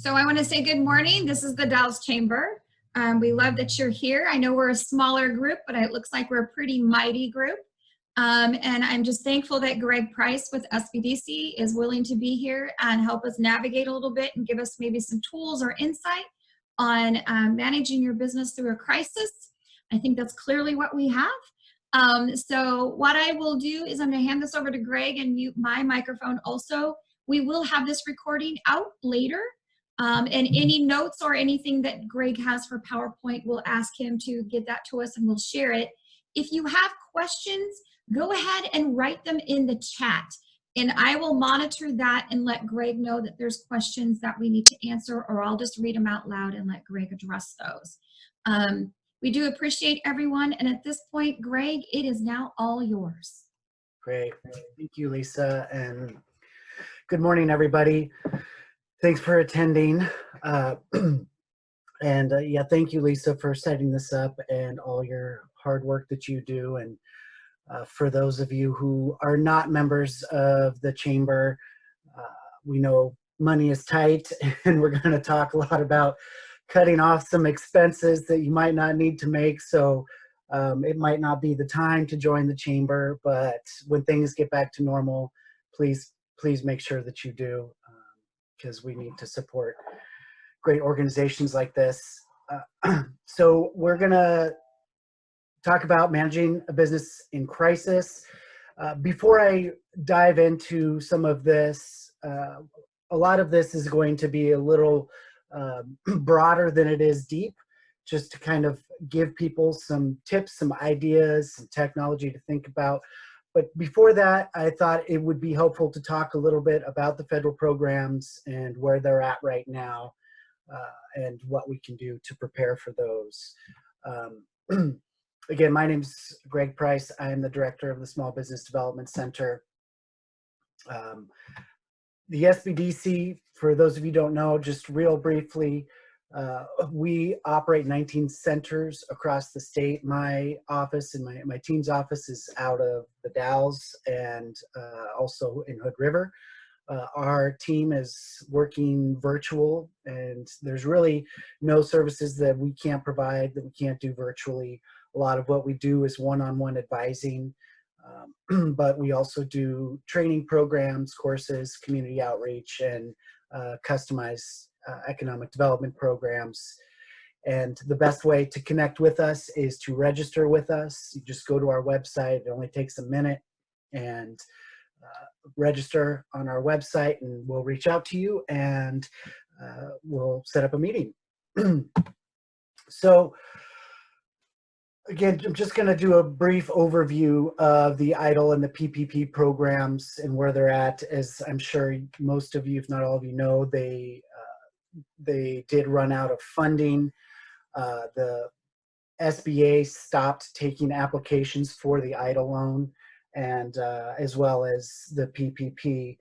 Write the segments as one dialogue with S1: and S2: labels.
S1: So I want to say good morning. This is the Dallas Chamber. We love that you're here. I know we're a smaller group, but it looks like we're a pretty mighty group. And I'm just thankful that Greg Price with SBDC is willing to be here and help us navigate a little bit and give us maybe some tools or insight on managing your business through a crisis. I think that's clearly what we have. So what I will do is I'm going to hand this over to Greg and mute my microphone also. We will have this recording out later. And any notes or anything that Greg has for PowerPoint, we'll ask him to get that to us and we'll share it. If you have questions, go ahead and write them in the chat. And I will monitor that and let Greg know that there's questions that we need to answer, or I'll just read them out loud and let Greg address those. We do appreciate everyone. And at this point, Greg, it is now all yours.
S2: Great. Thank you, Lisa. And good morning, everybody. Thanks for attending. Yeah, thank you, Lisa, for setting this up and all your hard work that you do. And for those of you who are not members of the Chamber, we know money is tight, and we're going to talk a lot about cutting off some expenses that you might not need to make. So it might not be the time to join the Chamber, but when things get back to normal, please make sure that you do, because we need to support great organizations like this. So we're going to talk about managing a business in crisis. Before I dive into some of this, a lot of this is going to be a little broader than it is deep, just to kind of give people some tips, some ideas, some technology to think about. But before that, I thought it would be helpful to talk a little bit about the federal programs and where they're at right now, and what we can do to prepare for those. Again, my name's Greg Price. I am the director of the Small Business Development Center. The SBDC, for those of you who don't know, just real briefly, we operate 19 centers across the state. My office and my team's office is out of the Dalles and also in Hood River. Our team is working virtual, and there's really no services that we can't provide, that we can't do virtually. A lot of what we do is one-on-one advising, but we also do training programs, courses, community outreach, and customized economic development programs. And the best way to connect with us is to register with us. You just go to our website. It only takes a minute, and register on our website, and we'll reach out to you, and we'll set up a meeting. So again, I'm just going to do a brief overview of the EIDL and the PPP programs and where they're at. As I'm sure most of you, if not all of you know, they did run out of funding. The SBA stopped taking applications for the EIDL loan, and as well as the PPP.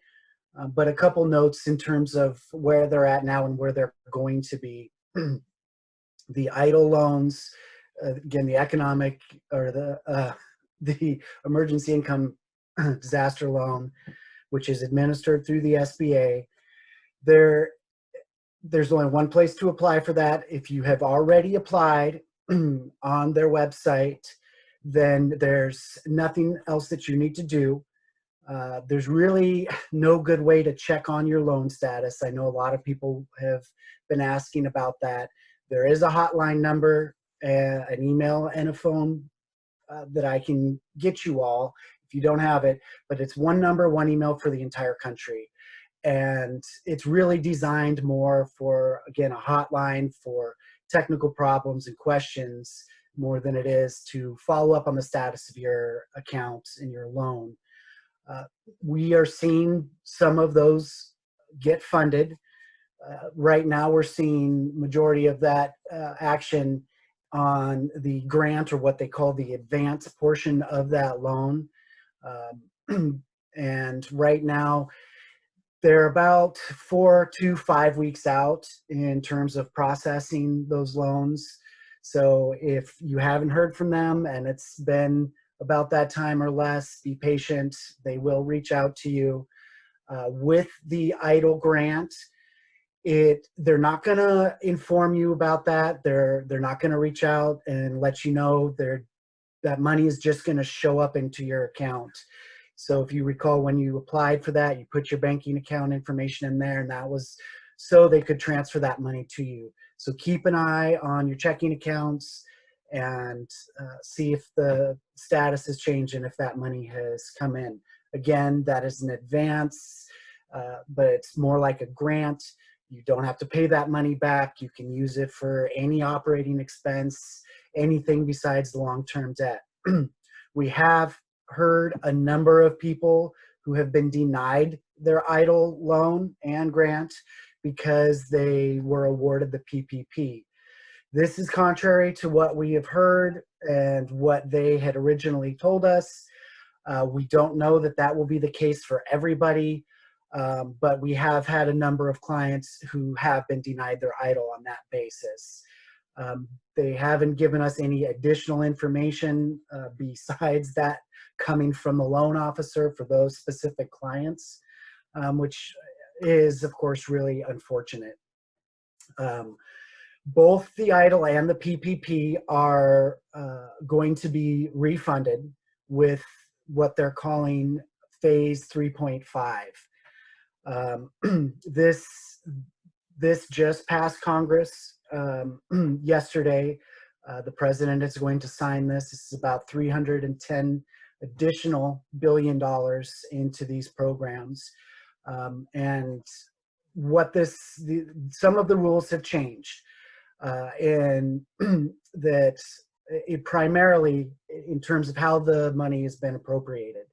S2: But a couple notes in terms of where they're at now and where they're going to be. The EIDL loans, again, the economic or the emergency income disaster loan, which is administered through the SBA. There's only one place to apply for that. If you have already applied on their website, then there's nothing else that you need to do. There's really no good way to check on your loan status. I know a lot of people have been asking about that. There is a hotline number, an email, and a phone that I can get you all if you don't have it, but it's one number, one email for the entire country. And it's really designed more for, again, a hotline for technical problems and questions, more than it is to follow up on the status of your account and your loan. We are seeing some of those get funded. Right now we're seeing majority of that action on the grant, or what they call the advance portion of that loan. And right now they're about 4 to 5 weeks out in terms of processing those loans. So if you haven't heard from them and it's been about that time or less, be patient. They will reach out to you. With the EIDL grant, they're not going to inform you about that. They're not going to reach out and let you know that money is just going to show up into your account. So if you recall, when you applied for that, you put your banking account information in there, and that was so they could transfer that money to you. So keep an eye on your checking accounts and see if the status has changed and if that money has come in. Again, that is an advance, but it's more like a grant. You don't have to pay that money back. You can use it for any operating expense, anything besides the long-term debt. We have heard a number of people who have been denied their EIDL loan and grant because they were awarded the PPP. This is contrary to what we have heard and what they had originally told us. We don't know that that will be the case for everybody, but we have had a number of clients who have been denied their EIDL on that basis. They haven't given us any additional information besides that coming from the loan officer for those specific clients, which is, of course, really unfortunate. Both the EIDL and the PPP are going to be refunded with what they're calling phase 3.5. This just passed Congress yesterday. The president is going to sign this. This is about $310 additional billion into these programs. And some of the rules have changed. And that it primarily in terms of how the money has been appropriated.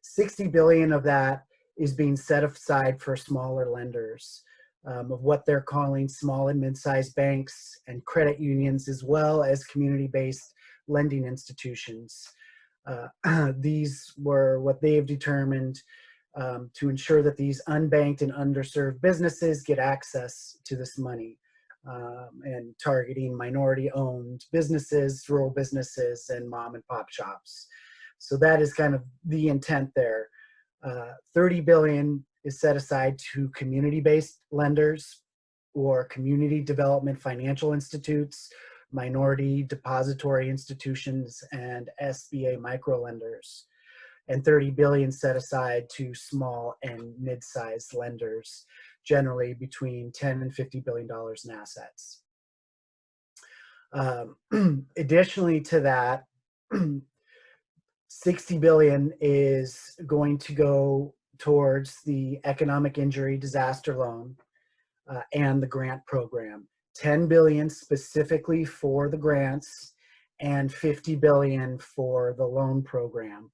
S2: 60 billion of that is being set aside for smaller lenders, of what they're calling small and mid-sized banks and credit unions, as well as community-based lending institutions. These were what they have determined to ensure that these unbanked and underserved businesses get access to this money, and targeting minority-owned businesses, rural businesses, and mom and pop shops. So that is kind of the intent there. 30 billion is set aside to community-based lenders or community development financial institutes, minority depository institutions, and SBA microlenders. And 30 billion set aside to small and mid-sized lenders, generally between 10 and $50 billion in assets. Additionally to that, 60 billion is going to go towards the economic injury disaster loan and the grant program. 10 billion specifically for the grants and 50 billion for the loan program.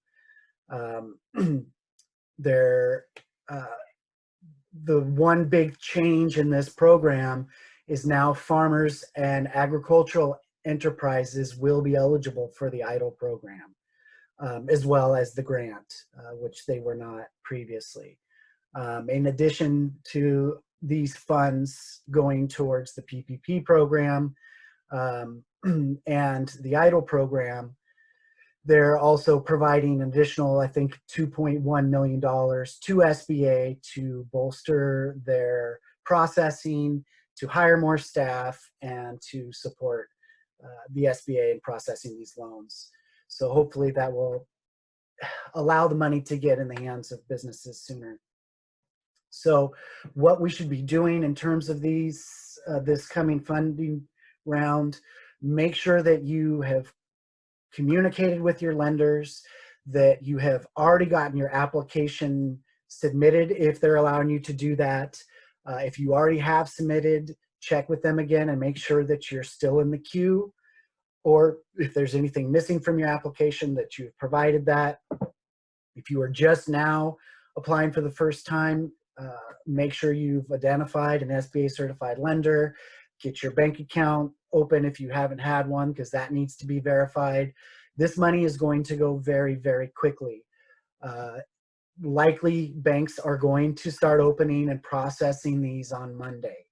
S2: The one big change in this program is now farmers and agricultural enterprises will be eligible for the EIDL program, as well as the grant, which they were not previously. In addition to these funds going towards the PPP program and the EIDL program, they're also providing an additional, I think, $2.1 million to SBA to bolster their processing, to hire more staff, and to support the SBA in processing these loans. So hopefully that will allow the money to get in the hands of businesses sooner. So what we should be doing in terms of this coming funding round, make sure that you have communicated with your lenders, that you have already gotten your application submitted if they're allowing you to do that. If you already have submitted, check with them again and make sure that you're still in the queue, or if there's anything missing from your application, that you've provided that. If you are just now applying for the first time, make sure you've identified an SBA certified lender. Get your bank account open if you haven't had one, because that needs to be verified. This money is going to go very, very quickly. Likely banks are going to start opening and processing these on Monday.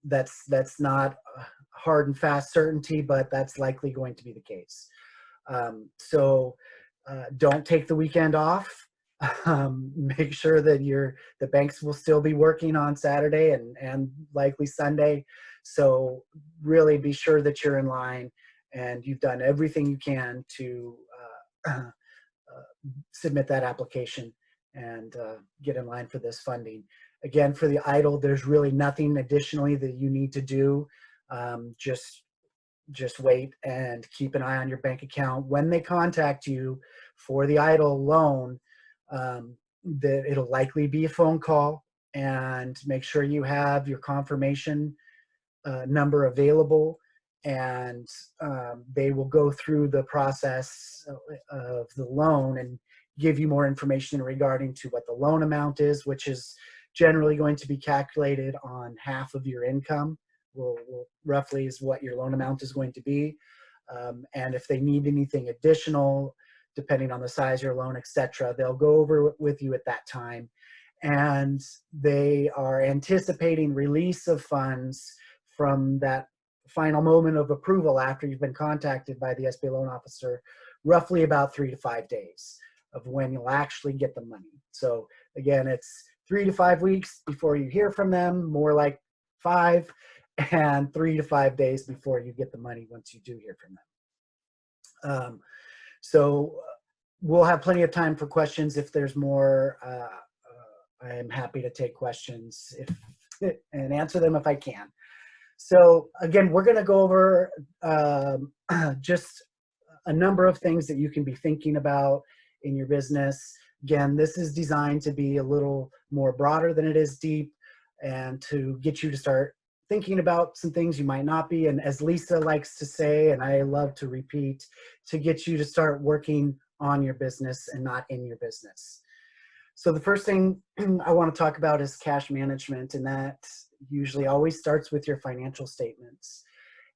S2: That's not hard and fast certainty, but that's likely going to be the case. So don't take the weekend off. Make sure that the banks will still be working on Saturday and likely Sunday. So really be sure that you're in line and you've done everything you can to submit that application and get in line for this funding. Again, for the EIDL, there's really nothing additionally that you need to do. Just wait and keep an eye on your bank account. When they contact you for the EIDL loan, that it'll likely be a phone call, and make sure you have your confirmation number available, and they will go through the process of the loan and give you more information regarding to what the loan amount is, which is generally going to be calculated on half of your income. Will roughly is what your loan amount is going to be. And if they need anything additional, depending on the size of your loan, etc., they'll go over with you at that time. And they are anticipating release of funds from that final moment of approval after you've been contacted by the SBA loan officer, roughly about 3 to 5 days of when you'll actually get the money. So again, it's 3 to 5 weeks before you hear from them, more like 5, and 3 to 5 days before you get the money once you do hear from them. So we'll have plenty of time for questions. If there's more, I am happy to take questions and answer them if I can. So again, we're going to go over just a number of things that you can be thinking about in your business. Again, this is designed to be a little more broader than it is deep, and to get you to start thinking about some things you might not be. And as Lisa likes to say, and I love to repeat, to get you to start working on your business and not in your business. So the first thing I want to talk about is cash management, and that usually always starts with your financial statements.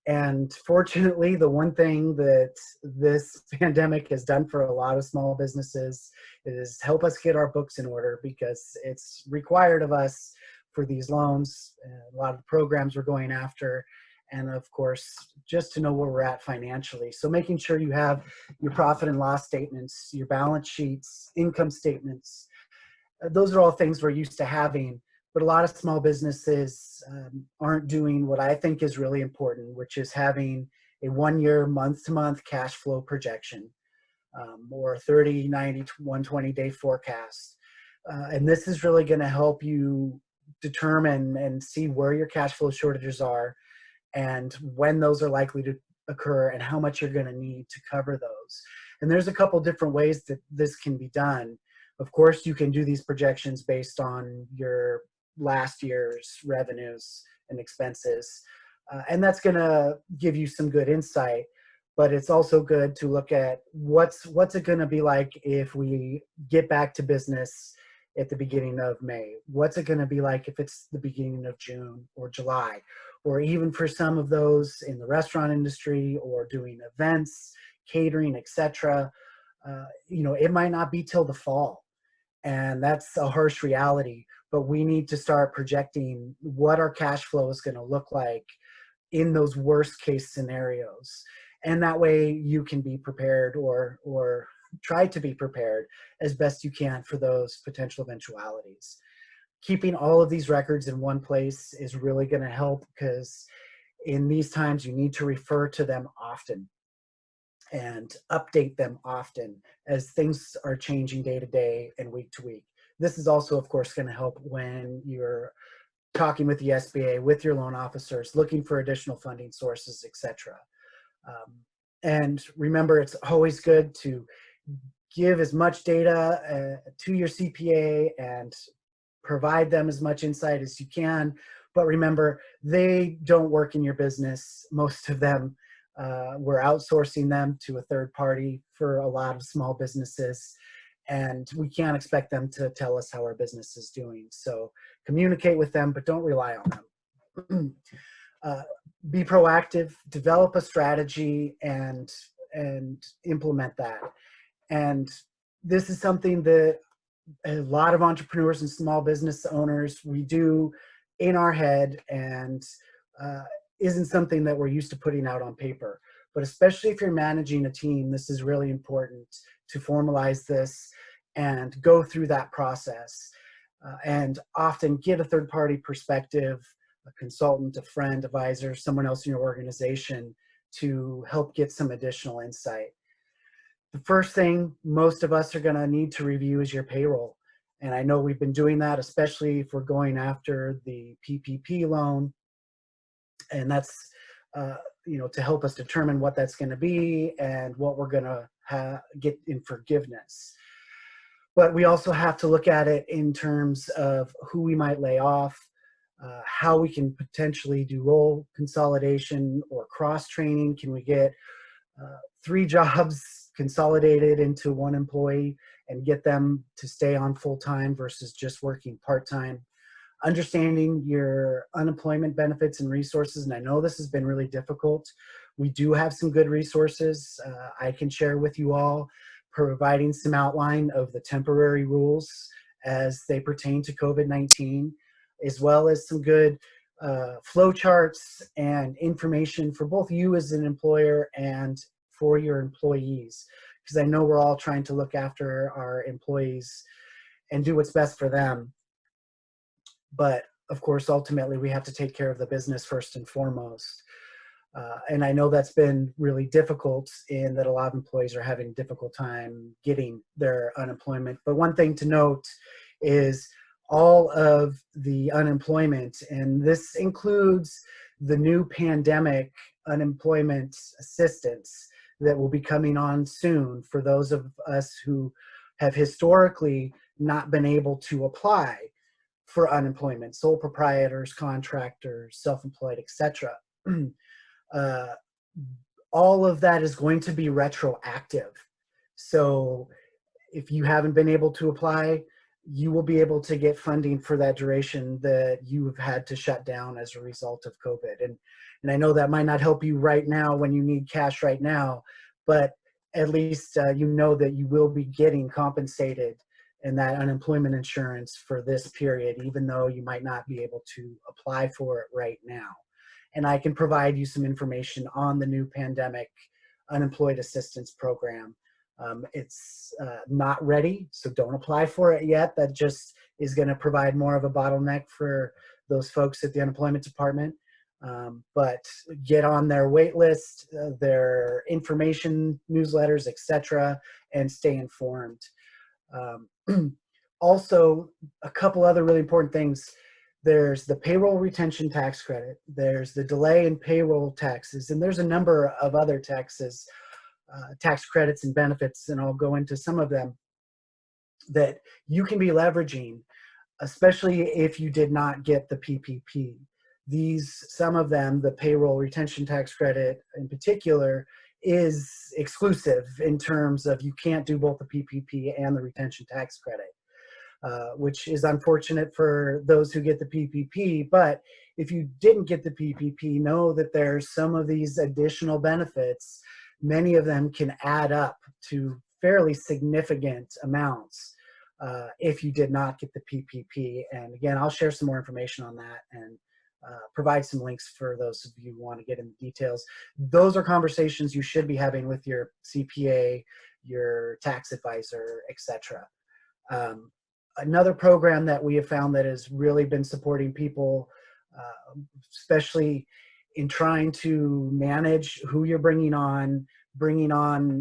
S2: And fortunately, the one thing that this pandemic has done for a lot of small businesses is help us get our books in order, because it's required of us for these loans, a lot of the programs we're going after, and of course, just to know where we're at financially. So making sure you have your profit and loss statements, your balance sheets, income statements, those are all things we're used to having, but a lot of small businesses aren't doing what I think is really important, which is having a 1-year, month-to-month cash flow projection, or a 30, 90, 120-day forecast. And this is really going to help you determine and see where your cash flow shortages are and when those are likely to occur and how much you're going to need to cover those. And there's a couple different ways that this can be done. Of course, you can do these projections based on your last year's revenues and expenses. And that's going to give you some good insight, but it's also good to look at what's it going to be like if we get back to business at the beginning of May? What's it going to be like if it's the beginning of June or July? Or even for some of those in the restaurant industry or doing events, catering, etc., it might not be till the fall. And that's a harsh reality, but we need to start projecting what our cash flow is going to look like in those worst case scenarios. And that way you can be prepared or try to be prepared as best you can for those potential eventualities. Keeping all of these records in one place is really going to help, because in these times you need to refer to them often and update them often as things are changing day to day and week to week. This is also, of course, going to help when you're talking with the SBA, with your loan officers, looking for additional funding sources, etc. And remember, it's always good to give as much data to your CPA and provide them as much insight as you can. But remember, they don't work in your business. Most of them, we're outsourcing them to a third party for a lot of small businesses, and we can't expect them to tell us how our business is doing. So communicate with them, but don't rely on them. Be proactive, develop a strategy, and implement that. And this is something that a lot of entrepreneurs and small business owners, we do in our head, and isn't something that we're used to putting out on paper. But especially if you're managing a team, this is really important to formalize this and go through that process, and often get a third-party perspective, a consultant, a friend, advisor, someone else in your organization to help get some additional insight. The first thing most of us are going to need to review is your payroll. And I know we've been doing that, especially if we're going after the PPP loan. And that's, to help us determine what that's going to be and what we're going to get in forgiveness. But we also have to look at it in terms of who we might lay off, how we can potentially do role consolidation or cross-training. Can we get 3 jobs consolidated into 1 employee and get them to stay on full-time versus just working part-time? Understanding your unemployment benefits and resources, and I know this has been really difficult. We do have some good resources I can share with you all, providing some outline of the temporary rules as they pertain to COVID-19, as well as some good flow charts and information for both you as an employer and for your employees, because I know we're all trying to look after our employees and do what's best for them. But of course, ultimately, we have to take care of the business first and foremost. And I know that's been really difficult in that a lot of employees are having a difficult time getting their unemployment. But one thing to note is all of the unemployment, and this includes the new pandemic unemployment assistance that will be coming on soon for those of us who have historically not been able to apply for unemployment, sole proprietors, contractors, self-employed, etc. All of that is going to be retroactive. So if you haven't been able to apply, you will be able to get funding for that duration that you have had to shut down as a result of COVID. And I know that might not help you right now when you need cash right now, but at least you know that you will be getting compensated in that unemployment insurance for this period, even though you might not be able to apply for it right now. And I can provide you some information on the new pandemic unemployed assistance program. It's not ready, so don't apply for it yet. That just is going to provide more of a bottleneck for those folks at the unemployment department. But get on their wait list, their information newsletters, etc., and stay informed. Also, a couple other really important things. There's the payroll retention tax credit. There's the delay in payroll taxes, and there's a number of other taxes, tax credits and benefits, and I'll go into some of them that you can be leveraging, especially if you did not get the PPP. Some of them, the payroll retention tax credit in particular, is exclusive in terms of you can't do both the PPP and the retention tax credit, which is unfortunate for those who get the PPP. But if you didn't get the PPP, know that there's some of these additional benefits. Many of them can add up to fairly significant amounts if you did not get the PPP. And again, I'll share some more information on that and provide some links for those of you who want to get into details. Those are conversations you should be having with your CPA, your tax advisor, etc. Another program that we have found that has really been supporting people, especially in trying to manage who you're bringing on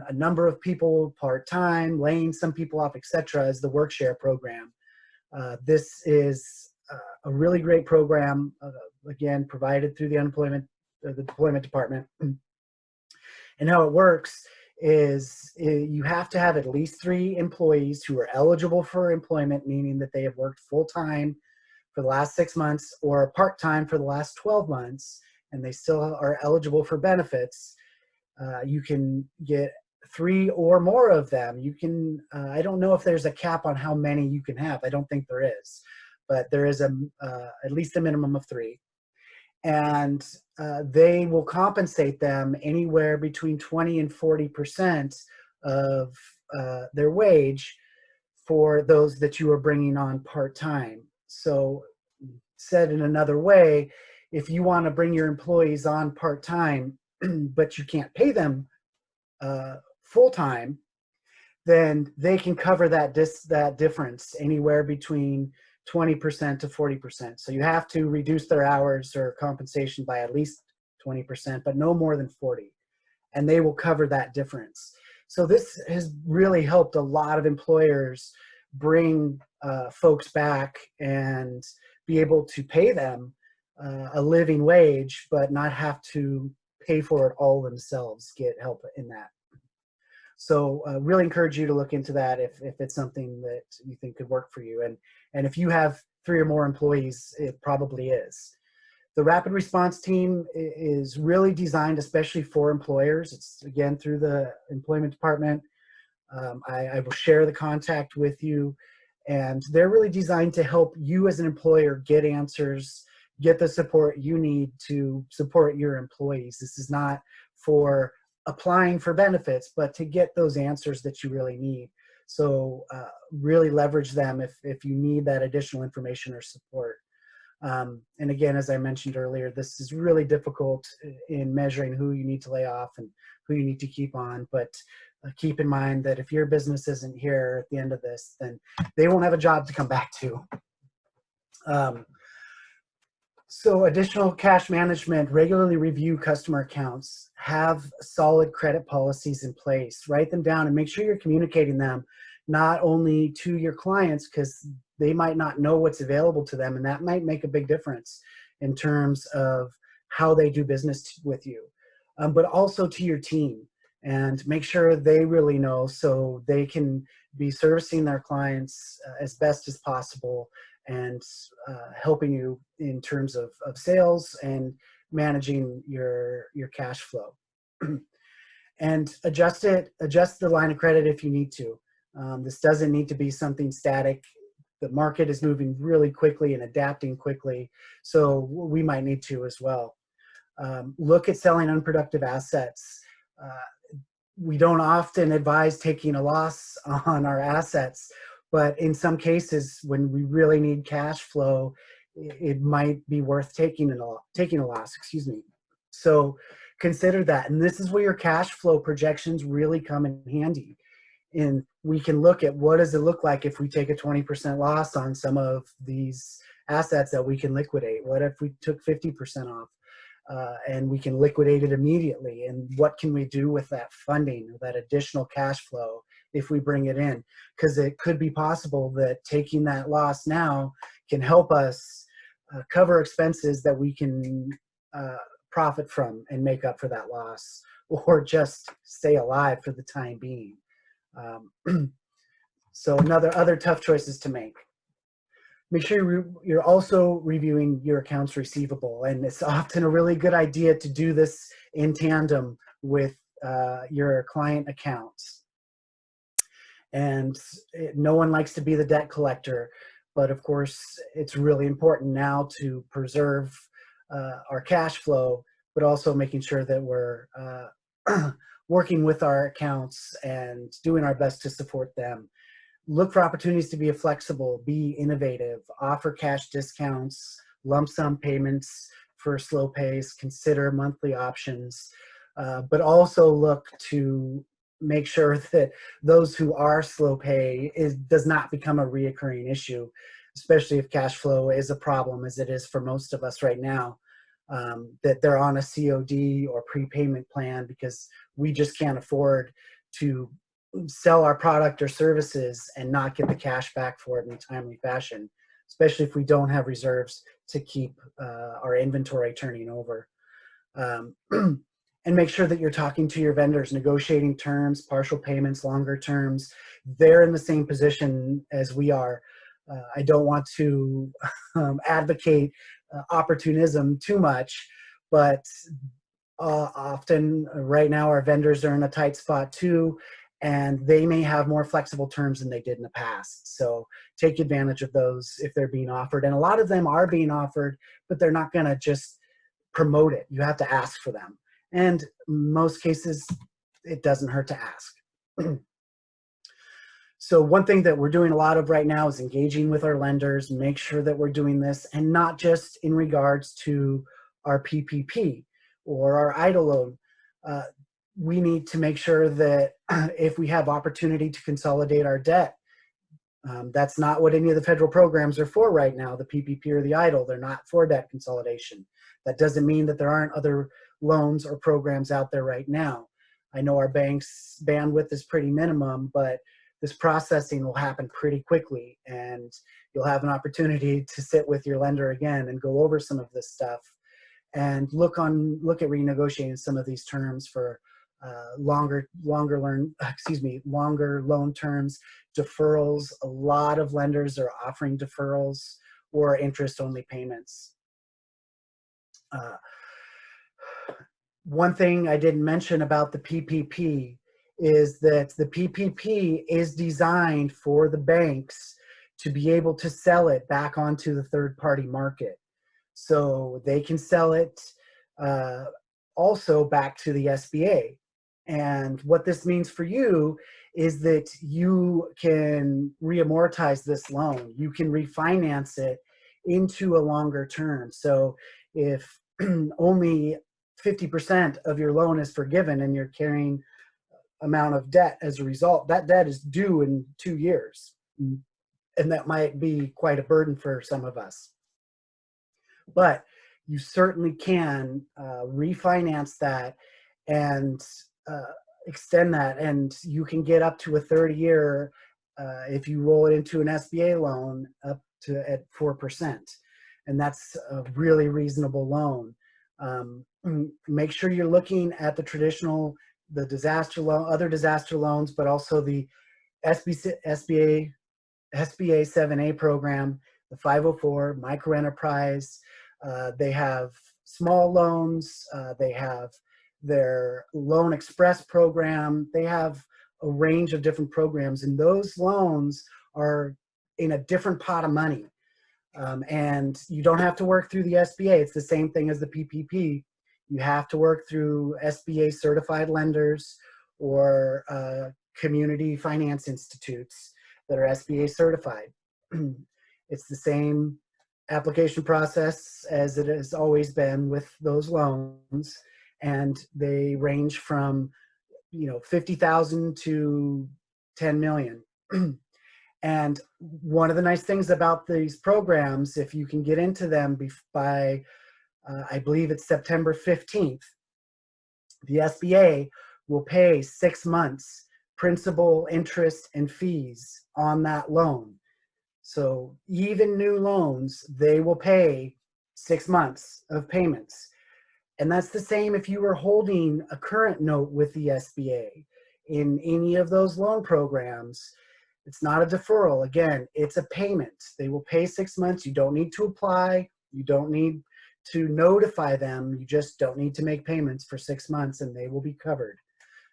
S2: a number of people part-time, laying some people off, etc., is the WorkShare program. This is a really great program, again, provided through the deployment department. And how it works is you have to have at least 3 employees who are eligible for employment, meaning that they have worked full-time for the last 6 months or part-time for the last 12 months, and they still are eligible for benefits. You can get 3 or more of them. You can, I don't know if there's a cap on how many you can have. I don't think there is, but there is at least a minimum of 3. And they will compensate them anywhere between 20 and 40% of their wage for those that you are bringing on part-time. So said in another way, if you want to bring your employees on part-time, but you can't pay them full-time, then they can cover that difference anywhere between 20% to 40%. So you have to reduce their hours or compensation by at least 20%, but no more than 40, and they will cover that difference. So this has really helped a lot of employers bring folks back and be able to pay them a living wage, but not have to pay for it all themselves, get help in that. So really encourage you to look into that if it's something that you think could work for you. And if you have 3 or more employees, it probably is. The rapid response team is really designed especially for employers. It's, again, through the employment department. I will share the contact with you. And they're really designed to help you as an employer get answers, get the support you need to support your employees. This is not for applying for benefits, but to get those answers that you really need. So really leverage them if you need that additional information or support. And again, as I mentioned earlier, this is really difficult in measuring who you need to lay off and who you need to keep on. But keep in mind that if your business isn't here at the end of this, then they won't have a job to come back to. So additional cash management, regularly review customer accounts, have solid credit policies in place, write them down and make sure you're communicating them not only to your clients, because they might not know what's available to them, and that might make a big difference in terms of how they do business with you, but also to your team, and make sure they really know so they can be servicing their clients as best as possible and helping you in terms of sales and managing your cash flow. And adjust the line of credit if you need to. This doesn't need to be something static. The market is moving really quickly and adapting quickly, so we might need to as well. Look at selling unproductive assets. We don't often advise taking a loss on our assets, but in some cases, when we really need cash flow, it might be worth taking a loss, excuse me. So consider that. And this is where your cash flow projections really come in handy. And we can look at what does it look like if we take a 20% loss on some of these assets that we can liquidate? What if we took 50% off? And we can liquidate it immediately, and what can we do with that funding, that additional cash flow, if we bring it in? Because it could be possible that taking that loss now can help us cover expenses that we can profit from and make up for that loss, or just stay alive for the time being. So other tough choices to make. Make sure you're also reviewing your accounts receivable, and it's often a really good idea to do this in tandem with your client accounts. And no one likes to be the debt collector, but of course it's really important now to preserve our cash flow, but also making sure that we're working with our accounts and doing our best to support them. Look for opportunities to be flexible, be innovative, offer cash discounts, lump sum payments for slow pays, consider monthly options, but also look to make sure that those who are slow pay does not become a reoccurring issue, especially if cash flow is a problem, as it is for most of us right now, that they're on a COD or prepayment plan because we just can't afford to sell our product or services and not get the cash back for it in a timely fashion, especially if we don't have reserves to keep our inventory turning over. And make sure that you're talking to your vendors, negotiating terms, partial payments, longer terms. They're in the same position as we are. I don't want to advocate opportunism too much, but often right now our vendors are in a tight spot too, and they may have more flexible terms than they did in the past. So take advantage of those if they're being offered. And a lot of them are being offered, but they're not going to just promote it. You have to ask for them. And in most cases, it doesn't hurt to ask. So one thing that we're doing a lot of right now is engaging with our lenders, make sure that we're doing this, and not just in regards to our PPP or our EIDL loan. we need to make sure that if we have opportunity to consolidate our debt, that's not what any of the federal programs are for right now, the PPP or the EIDL. They're not for debt consolidation. That doesn't mean that there aren't other loans or programs out there right now. I know our bank's bandwidth is pretty minimum, but this processing will happen pretty quickly, and you'll have an opportunity to sit with your lender again and go over some of this stuff and look at renegotiating some of these terms for longer loan terms, deferrals. A lot of lenders are offering deferrals or interest-only payments. One thing I didn't mention about the PPP is that the PPP is designed for the banks to be able to sell it back onto the third-party market. So they can sell it also back to the SBA. And what this means for you is that you can reamortize this loan. You can refinance it into a longer term. So if only 50% of your loan is forgiven and you're carrying amount of debt as a result, that debt is due in 2 years. And that might be quite a burden for some of us. But you certainly can refinance that and extend that, and you can get up to a 30-year if you roll it into an SBA loan up to at 4%, and that's a really reasonable loan. Make sure you're looking at the traditional, the disaster loan, other disaster loans, but also the SBA 7A program, the 504 micro enterprise. They have small loans. They have their Loan Express program. They have a range of different programs, and those loans are in a different pot of money. And you don't have to work through the SBA. It's the same thing as the PPP. You have to work through SBA certified lenders or community finance institutes that are SBA certified. It's the same application process as it has always been with those loans, and they range from 50,000 to 10 million. And one of the nice things about these programs, if you can get into them by I believe it's September 15th, the SBA will pay 6 months principal, interest, and fees on that loan. So even new loans, they will pay 6 months of payments. And that's the same if you were holding a current note with the SBA. In any of those loan programs, it's not a deferral. Again, it's a payment. They will pay 6 months. You don't need to apply. You don't need to notify them. You just don't need to make payments for 6 months, and they will be covered.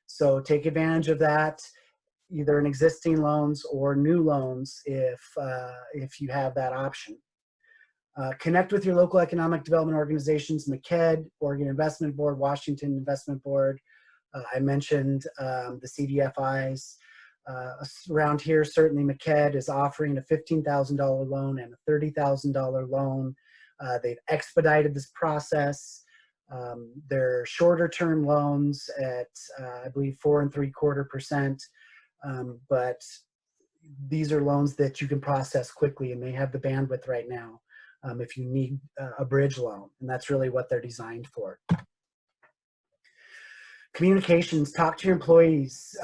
S2: So take advantage of that, either in existing loans or new loans if you have that option. Connect with your local economic development organizations, MCED, Oregon Investment Board, Washington Investment Board. I mentioned the CDFIs. Around here, certainly MCED is offering a $15,000 loan and a $30,000 loan. They've expedited this process. They're shorter term loans at, I believe, 4 3/4%. But these are loans that you can process quickly, and they have the bandwidth right now if you need a bridge loan, and that's really what they're designed for. Communications, talk to your employees.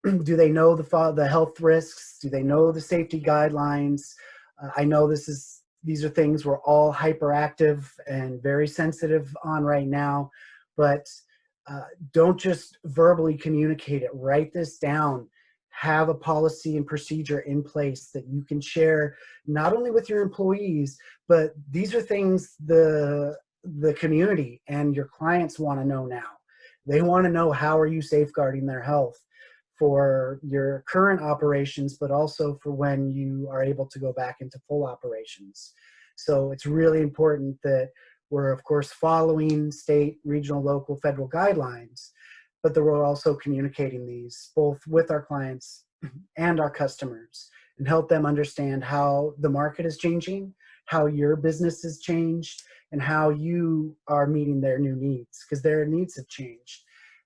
S2: Do they know the health risks? Do they know the safety guidelines? I know these are things we're all hyperactive and very sensitive on right now, but don't just verbally communicate it. Write this down. Have a policy and procedure in place that you can share not only with your employees, but these are things the community and your clients want to know now. They want to know, how are you safeguarding their health for your current operations, but also for when you are able to go back into full operations. So it's really important that we're, of course, following state, regional, local, federal guidelines, but that we're also communicating these both with our clients and our customers, and help them understand how the market is changing, how your business has changed, and how you are meeting their new needs, because their needs have changed.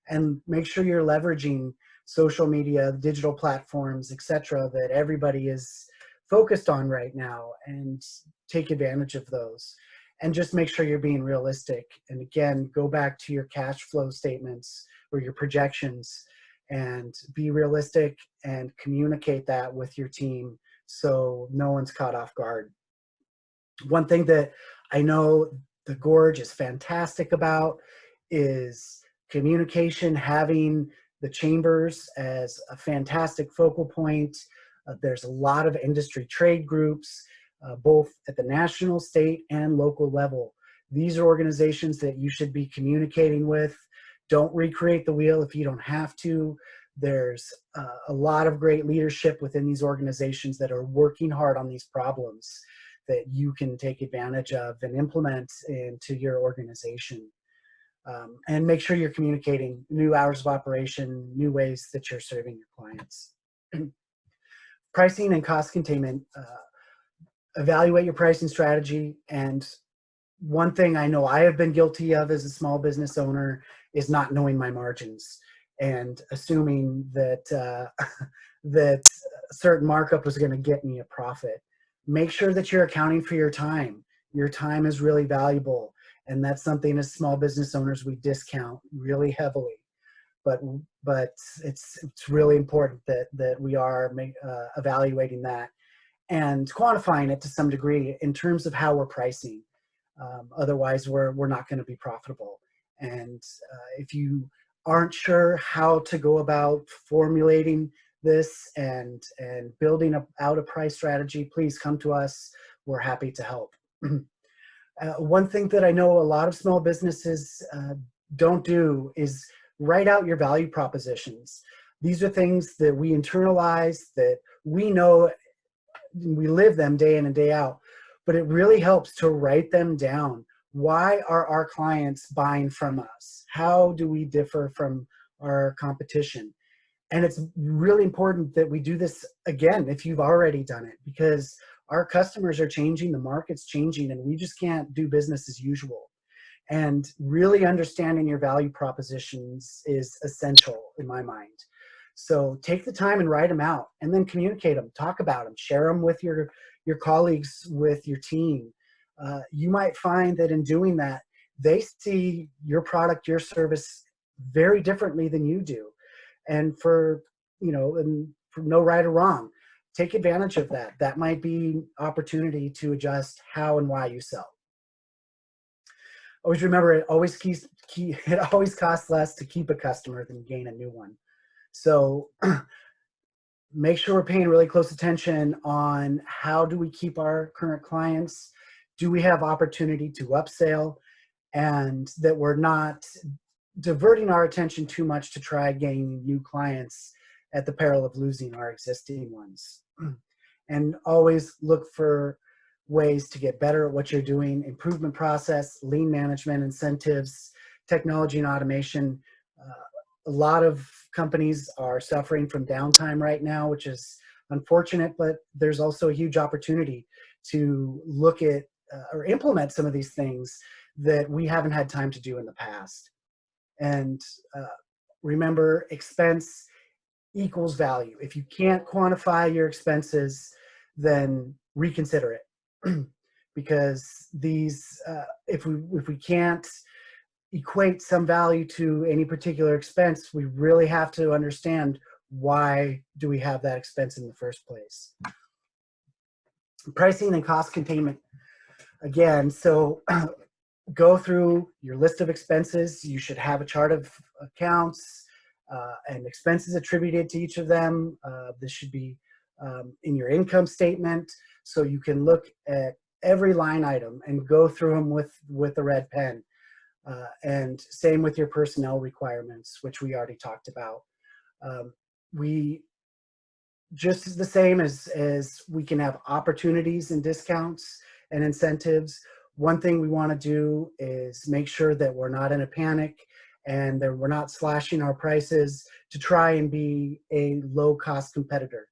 S2: and make sure you're leveraging social media, digital platforms, etc., that everybody is focused on right now, and take advantage of those. And just make sure you're being realistic. And again, go back to your cash flow statements or your projections and be realistic and communicate that with your team so no one's caught off guard. One thing that I know the Gorge is fantastic about is communication, having the chambers as a fantastic focal point. There's a lot of industry trade groups, both at the national, state, and local level. These are organizations that you should be communicating with. Don't recreate the wheel if you don't have to. There's a lot of great leadership within these organizations that are working hard on these problems that you can take advantage of and implement into your organization. And make sure you're communicating new hours of operation, new ways that you're serving your clients. Pricing and cost containment. Evaluate your pricing strategy. And one thing I know I have been guilty of as a small business owner is not knowing my margins and assuming that that a certain markup was going to get me a profit. Make sure that you're accounting for your time. Your time is really valuable, and that's something as small business owners we discount really heavily. But it's really important that we are evaluating that and quantifying it to some degree in terms of how we're pricing. Otherwise, we're not going to be profitable. And if you aren't sure how to go about formulating this and building out a price strategy, please come to us. We're happy to help. One thing that I know a lot of small businesses don't do is write out your value propositions. These are things that we internalize, that we know, we live them day in and day out, but it really helps to write them down. Why are our clients buying from us? How do we differ from our competition? And it's really important that we do this again if you've already done it, because our customers are changing, the market's changing, and we just can't do business as usual. And really understanding your value propositions is essential in my mind. So take the time and write them out, and then communicate them, talk about them, share them with your colleagues, with your team. You might find that in doing that, they see your product, your service very differently than you do. And for no right or wrong, take advantage of that. That might be opportunity to adjust how and why you sell. Always remember, it always costs less to keep a customer than gain a new one. So make sure we're paying really close attention on how do we keep our current clients? Do we have opportunity to upsell? And that we're not diverting our attention too much to try gaining new clients at the peril of losing our existing ones. And always look for ways to get better at what you're doing, improvement process, lean management, incentives, technology and automation. A lot of companies are suffering from downtime right now, which is unfortunate, but there's also a huge opportunity to look at or implement some of these things that we haven't had time to do in the past. And remember, expense equals value. If you can't quantify your expenses, then reconsider it. Because these, if we can't equate some value to any particular expense, we really have to understand why do we have that expense in the first place. Pricing and cost containment. Again, so go through your list of expenses. You should have a chart of accounts and expenses attributed to each of them. This should be in your income statement, so you can look at every line item and go through them with a red pen. And same with your personnel requirements, which we already talked about. We just as the same as we can have opportunities and discounts and incentives. One thing we want to do is make sure that we're not in a panic and that we're not slashing our prices to try and be a low-cost competitor.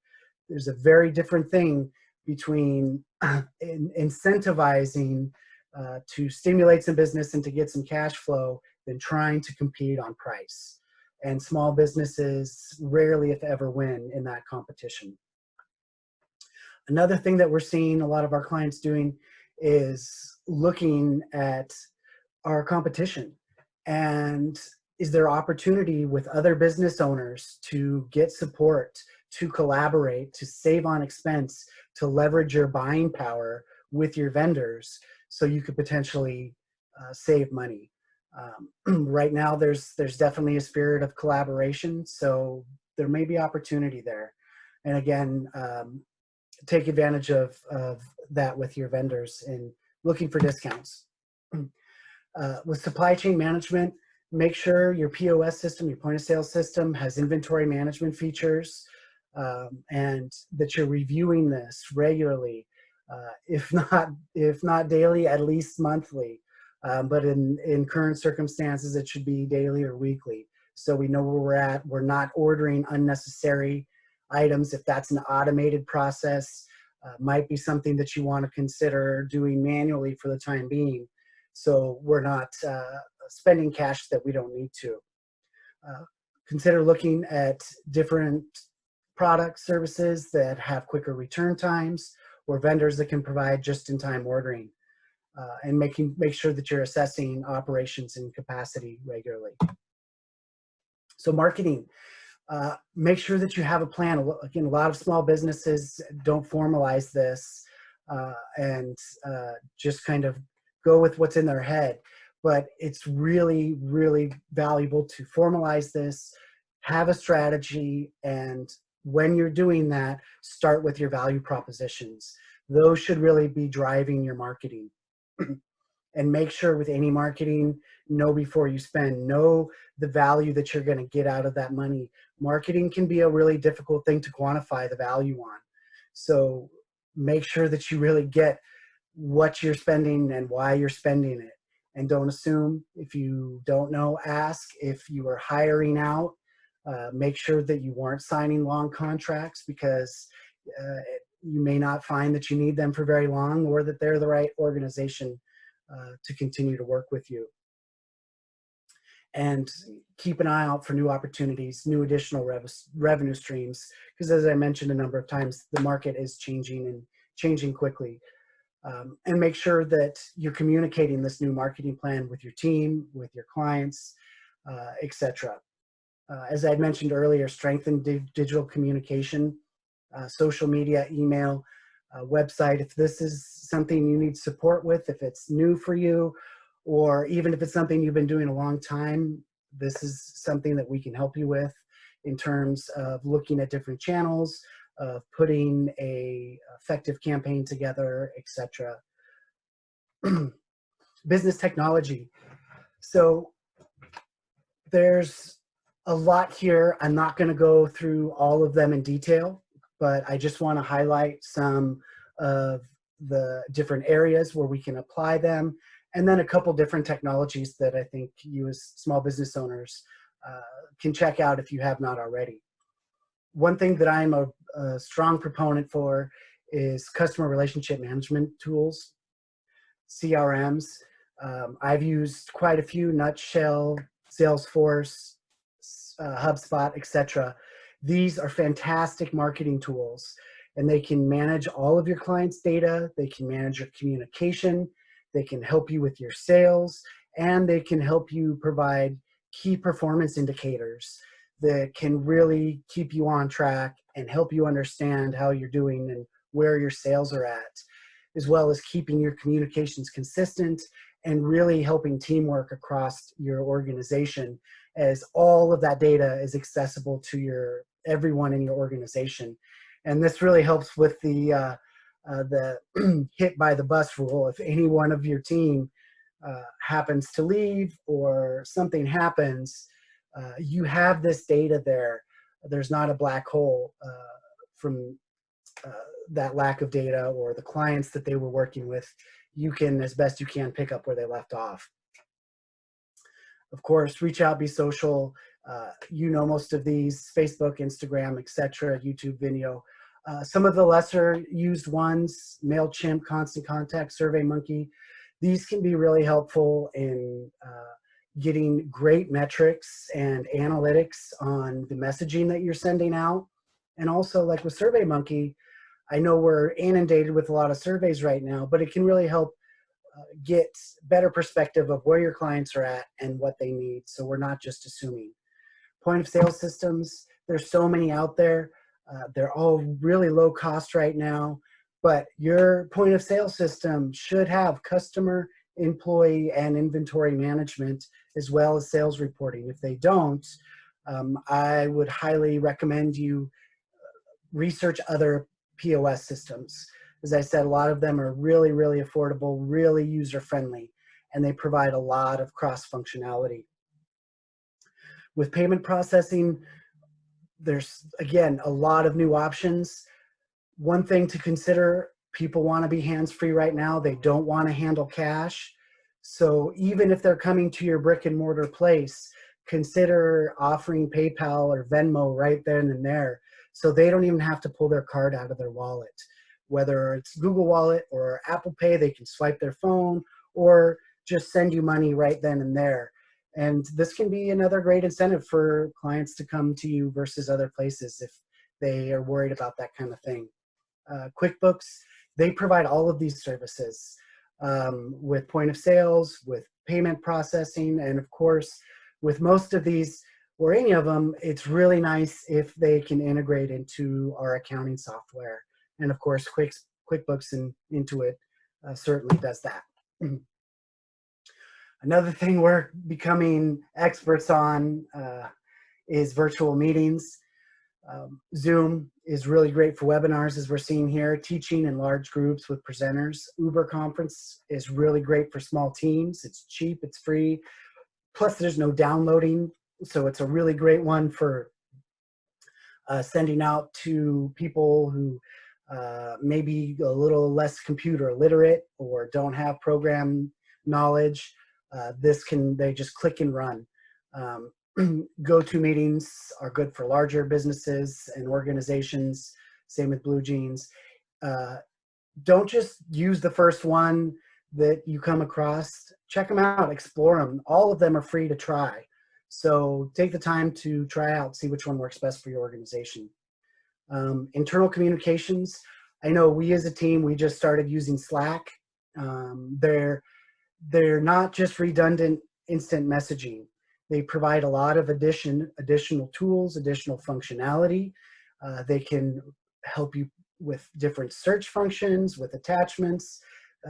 S2: There's a very different thing between incentivizing to stimulate some business and to get some cash flow than trying to compete on price. and small businesses rarely, if ever, win in that competition. Another thing that we're seeing a lot of our clients doing is looking at our competition, and is there opportunity with other business owners to get support, to collaborate, to save on expense, to leverage your buying power with your vendors so you could potentially save money. Right now there's definitely a spirit of collaboration, so there may be opportunity there. And again, take advantage of that with your vendors and looking for discounts. With supply chain management, make sure your POS system, your point of sale system, has inventory management features, and that you're reviewing this regularly, if not daily, at least monthly. But in current circumstances, it should be daily or weekly, so we know where we're at. We're not ordering unnecessary items. If that's an automated process, might be something that you want to consider doing manually for the time being, so we're not spending cash that we don't need to. Consider looking at different products, services that have quicker return times, or vendors that can provide just-in-time ordering, and make sure that you're assessing operations and capacity regularly. So marketing, make sure that you have a plan. Again, a lot of small businesses don't formalize this, and just kind of go with what's in their head. But it's really, really valuable to formalize this, have a strategy, and when you're doing that, start with your value propositions. Those should really be driving your marketing. And make sure with any marketing, know before you spend, know the value that you're going to get out of that money. Marketing can be a really difficult thing to quantify the value on. So make sure that you really get what you're spending and why you're spending it. And don't assume. If you don't know, ask. If you are hiring out, make sure that you weren't signing long contracts, because you may not find that you need them for very long, or that they're the right organization to continue to work with you. And keep an eye out for new opportunities, new additional revenue streams, because as I mentioned a number of times, the market is changing, and changing quickly. And make sure that you're communicating this new marketing plan with your team, with your clients, etc. As I mentioned earlier, strengthen digital communication, social media, email, website. If this is something you need support with, if it's new for you, or even if it's something you've been doing a long time, this is something that we can help you with in terms of looking at different channels, of putting a effective campaign together, etc. Business technology. So there's a lot here. I'm not going to go through all of them in detail, but I just want to highlight some of the different areas where we can apply them, and then a couple different technologies that I think you as small business owners can check out if you have not already. One thing that I'm a strong proponent for is customer relationship management tools, CRMs. I've used quite a few: Nutshell, Salesforce, HubSpot, etc. These are fantastic marketing tools, and they can manage all of your clients' data. They can manage your communication. They can help you with your sales, and they can help you provide key performance indicators that can really keep you on track and help you understand how you're doing and where your sales are at, as well as keeping your communications consistent and really helping teamwork across your organization, as all of that data is accessible to everyone in your organization. And this really helps with the hit by the bus rule. If any one of your team happens to leave or something happens, you have this data there. There's not a black hole from that lack of data, or the clients that they were working with. You can, as best you can, pick up where they left off. Of course, reach out, be social. You know most of these: Facebook, Instagram, etc., YouTube video. Some of the lesser used ones: MailChimp, Constant Contact, SurveyMonkey. These can be really helpful in getting great metrics and analytics on the messaging that you're sending out. And also, like with SurveyMonkey, I know we're inundated with a lot of surveys right now, but it can really help get better perspective of where your clients are at and what they need, so we're not just assuming. Point of sale systems, there's so many out there. They're all really low cost right now, but your point of sale system should have customer, employee, and inventory management, as well as sales reporting. If they don't, I would highly recommend you research other POS systems. As I said, a lot of them are really, really affordable, really user-friendly, and they provide a lot of cross-functionality. With payment processing, there's, again, a lot of new options. One thing to consider, people want to be hands-free right now. They don't want to handle cash. So even if they're coming to your brick and mortar place, consider offering PayPal or Venmo right then and there, so they don't even have to pull their card out of their wallet. Whether it's Google Wallet or Apple Pay, they can swipe their phone or just send you money right then and there. And this can be another great incentive for clients to come to you versus other places if they are worried about that kind of thing. QuickBooks, they provide all of these services with point of sales, with payment processing, and of course, with most of these or any of them, it's really nice if they can integrate into our accounting software. And of course, QuickBooks and Intuit certainly does that. Another thing we're becoming experts on is virtual meetings. Zoom is really great for webinars, as we're seeing here, teaching in large groups with presenters. Uber Conference is really great for small teams. It's cheap, it's free, plus there's no downloading, so it's a really great one for sending out to people who maybe a little less computer literate or don't have program knowledge. They just click and run. Go-to meetings are good for larger businesses and organizations. Same with Blue Jeans. Don't just use the first one that you come across. Check them out, explore them. All of them are free to try. So take the time to try out, see which one works best for your organization. Internal communications. I know we as a team, we just started using Slack. They're not just redundant instant messaging. They provide a lot of additional tools, additional functionality. They can help you with different search functions, with attachments.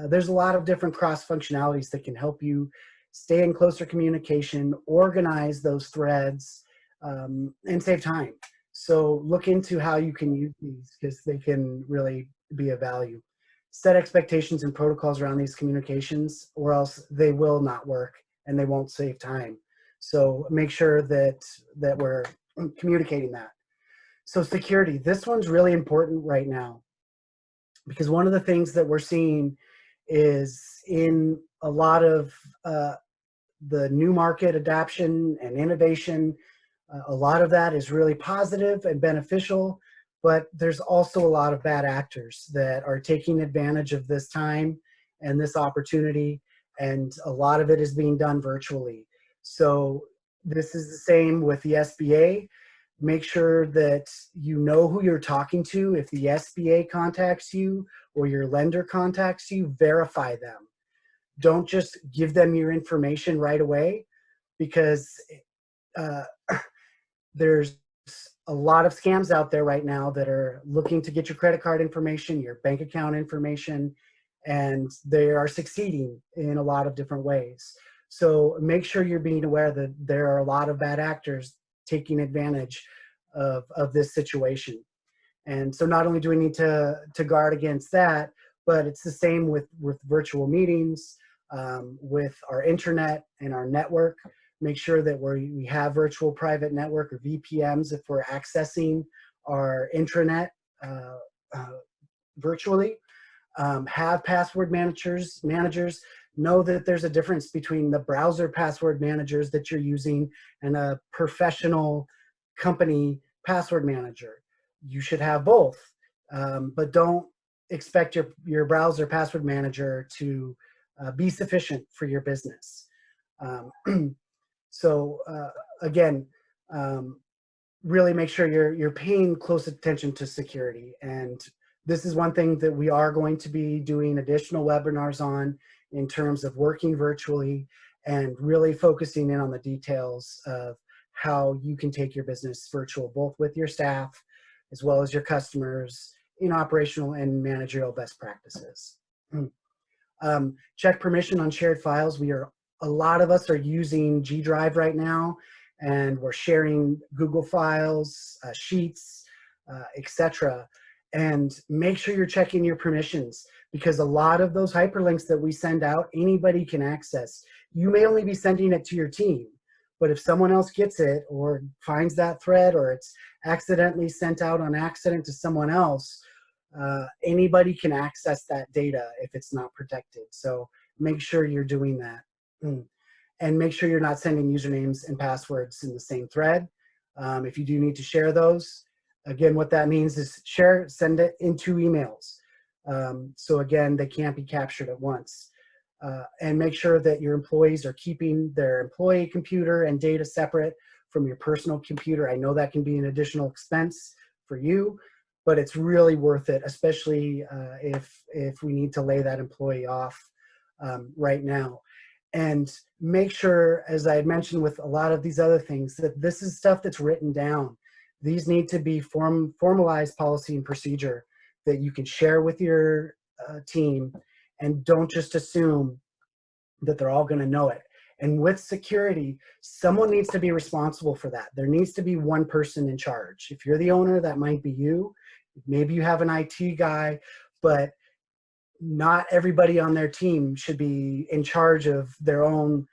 S2: There's a lot of different cross functionalities that can help you stay in closer communication, organize those threads, and save time. So look into how you can use these, because they can really be of value. Set expectations and protocols around these communications, or else they will not work and they won't save time. So make sure that we're communicating that. So security, this one's really important right now, because one of the things that we're seeing is in a lot of the new market adoption and innovation, a lot of that is really positive and beneficial, but there's also a lot of bad actors that are taking advantage of this time and this opportunity, and a lot of it is being done virtually. So this is the same with the SBA. Make sure that you know who you're talking to. If the SBA contacts you or your lender contacts you, verify them. Don't just give them your information right away, because there's a lot of scams out there right now that are looking to get your credit card information, your bank account information, and they are succeeding in a lot of different ways. So make sure you're being aware that there are a lot of bad actors taking advantage of this situation. And so not only do we need to guard against that, but it's the same with virtual meetings, with our internet and our network. Make sure that we have virtual private network, or VPNs, if we're accessing our intranet virtually. Have password managers. Know that there's a difference between the browser password managers that you're using and a professional company password manager. You should have both, but don't expect your browser password manager to be sufficient for your business. So again, really make sure you're paying close attention to security. And this is one thing that we are going to be doing additional webinars on in terms of working virtually and really focusing in on the details of how you can take your business virtual, both with your staff as well as your customers in operational and managerial best practices. Check permission on shared files. A lot of us are using G Drive right now, and we're sharing Google files, Sheets, etc. And make sure you're checking your permissions, because a lot of those hyperlinks that we send out, anybody can access. You may only be sending it to your team, but if someone else gets it or finds that thread, or it's accidentally sent out on accident to someone else, anybody can access that data if it's not protected. So make sure you're doing that. And make sure you're not sending usernames and passwords in the same thread. If you do need to share those, again, what that means is send it in 2 emails. So again, they can't be captured at once. And make sure that your employees are keeping their employee computer and data separate from your personal computer. I know that can be an additional expense for you, but it's really worth it, especially if we need to lay that employee off right now. And make sure, as I had mentioned with a lot of these other things, that this is stuff that's written down. These need to be formalized policy and procedure that you can share with your team, and don't just assume that they're all going to know it. And with security, someone needs to be responsible for that. There needs to be one person in charge. If you're the owner, that might be you. Maybe you have an IT guy, but not everybody on their team should be in charge of their own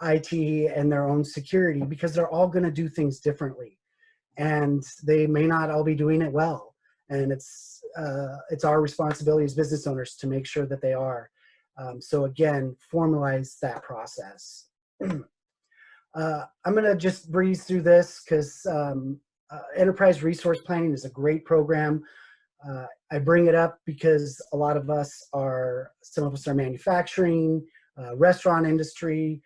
S2: IT and their own security, because they're all going to do things differently, and they may not all be doing it well. And it's our responsibility as business owners to make sure that they are. So again, formalize that process. I'm going to just breeze through this because enterprise resource planning is a great program. I bring it up because a lot of us some of us are manufacturing, restaurant industry,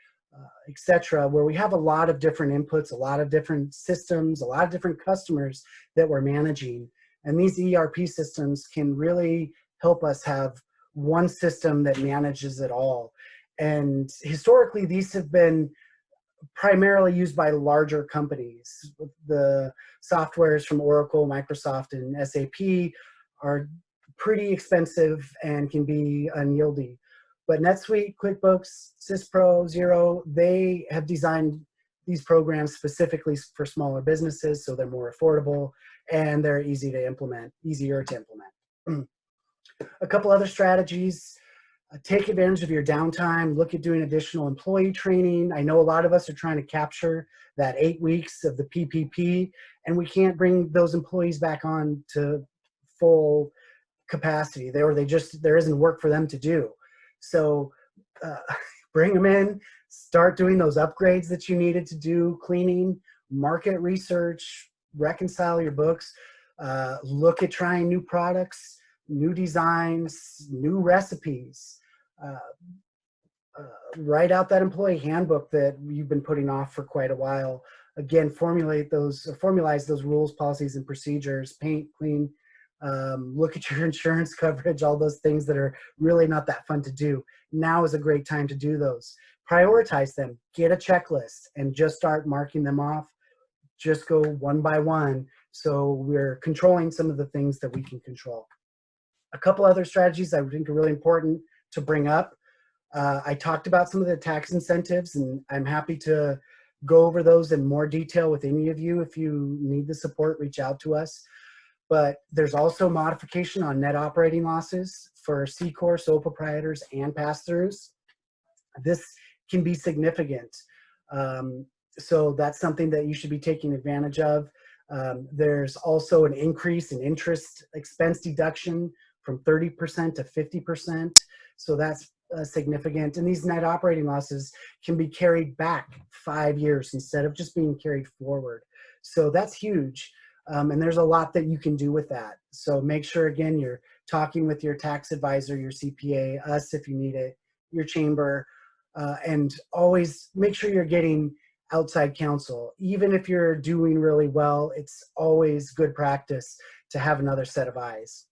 S2: etc., where we have a lot of different inputs, a lot of different systems, a lot of different customers that we're managing. And these ERP systems can really help us have one system that manages it all. And historically, these have been primarily used by larger companies. The softwares from Oracle, Microsoft, and SAP are pretty expensive and can be unyielding. But NetSuite, QuickBooks, SysPro, Xero, they have designed these programs specifically for smaller businesses, so they're more affordable and they're easier to implement. A couple other strategies. Take advantage of your downtime. Look at doing additional employee training. I know a lot of us are trying to capture that 8 weeks of the PPP, and we can't bring those employees back on to full capacity. There isn't work for them to do. So bring them in, start doing those upgrades that you needed to do, cleaning, market research, reconcile your books, look at trying new products, new designs, new recipes. Write out that employee handbook that you've been putting off for quite a while. Again, formalize those rules, policies, and procedures. Paint, clean, look at your insurance coverage, all those things that are really not that fun to do. Now is a great time to do those. Prioritize them. Get a checklist and just start marking them off. Just go one by one, so we're controlling some of the things that we can control. A couple other strategies I think are really important to bring up. I talked about some of the tax incentives, and I'm happy to go over those in more detail with any of you. If you need the support, reach out to us. But there's also modification on net operating losses for C-Corp, sole proprietors, and pass-throughs. This can be significant. So that's something that you should be taking advantage of. There's also an increase in interest expense deduction from 30% to 50%. So that's significant. And these net operating losses can be carried back 5 years instead of just being carried forward. So that's huge. And there's a lot that you can do with that. So make sure, again, you're talking with your tax advisor, your CPA, us if you need it, your chamber, and always make sure you're getting outside counsel. Even if you're doing really well, it's always good practice to have another set of eyes.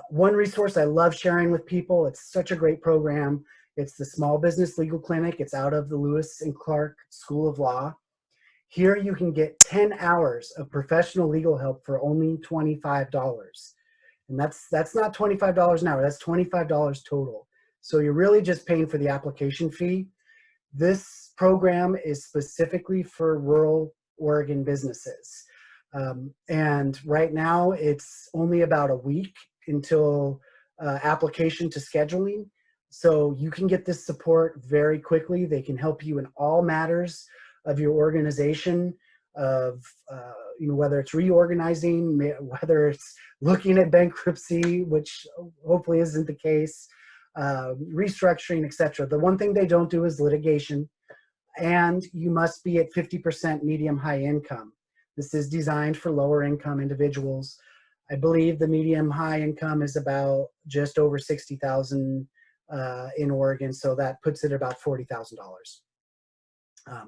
S2: One resource I love sharing with people, it's such a great program. It's the Small Business Legal Clinic. It's out of the Lewis and Clark School of Law. Here you can get 10 hours of professional legal help for only $25. And that's not $25 an hour, that's $25 total. So you're really just paying for the application fee. This program is specifically for rural Oregon businesses. And right now it's only about a week until application to scheduling. So you can get this support very quickly. They can help you in all matters of your organization, of whether it's reorganizing, whether it's looking at bankruptcy, which hopefully isn't the case, restructuring, etc. The one thing they don't do is litigation, and you must be at 50% medium high income. This is designed for lower income individuals. I believe the medium high income is about just over 60,000 in Oregon, so that puts it about $40,000.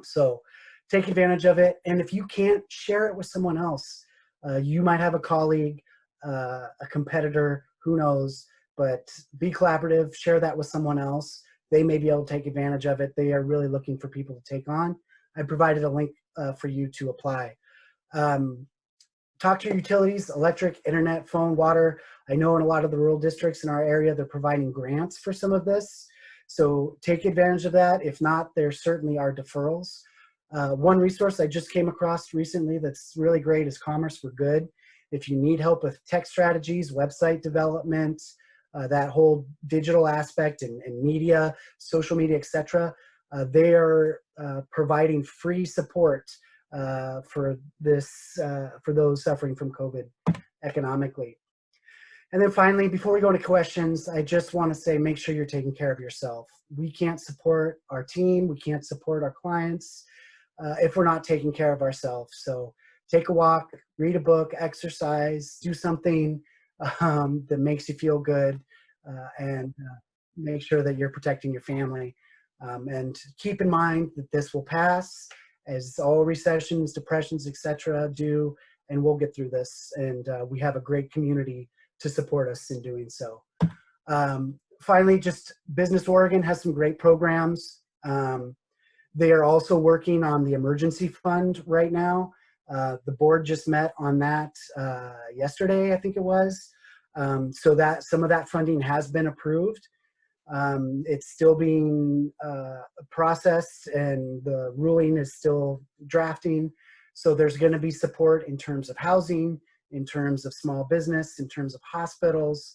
S2: So take advantage of it, and if you can't, share it with someone else. You might have a colleague, a competitor, who knows, but be collaborative, share that with someone else. They may be able to take advantage of it. They are really looking for people to take on. I provided a link for you to apply. Talk to your utilities, electric, internet, phone, water. I know in a lot of the rural districts in our area, they're providing grants for some of this. So take advantage of that. If not, there certainly are deferrals. One resource I just came across recently that's really great is Commerce for Good. If you need help with tech strategies, website development, that whole digital aspect and media, social media, etc., they are providing free support for this, for those suffering from COVID economically. And then finally, before we go into questions, I just want to say, make sure you're taking care of yourself. We can't support our team, we can't support our clients if we're not taking care of ourselves. So take a walk, read a book, exercise, do something that makes you feel good, and make sure that you're protecting your family. And keep in mind that this will pass, as all recessions, depressions, etc. do, and we'll get through this. And we have a great community to support us in doing so. Finally, just Business Oregon has some great programs. They are also working on the emergency fund right now. The board just met on that yesterday, I think it was. So that some of that funding has been approved. It's still being processed, and the ruling is still drafting. So there's going to be support in terms of housing, in terms of small business, in terms of hospitals,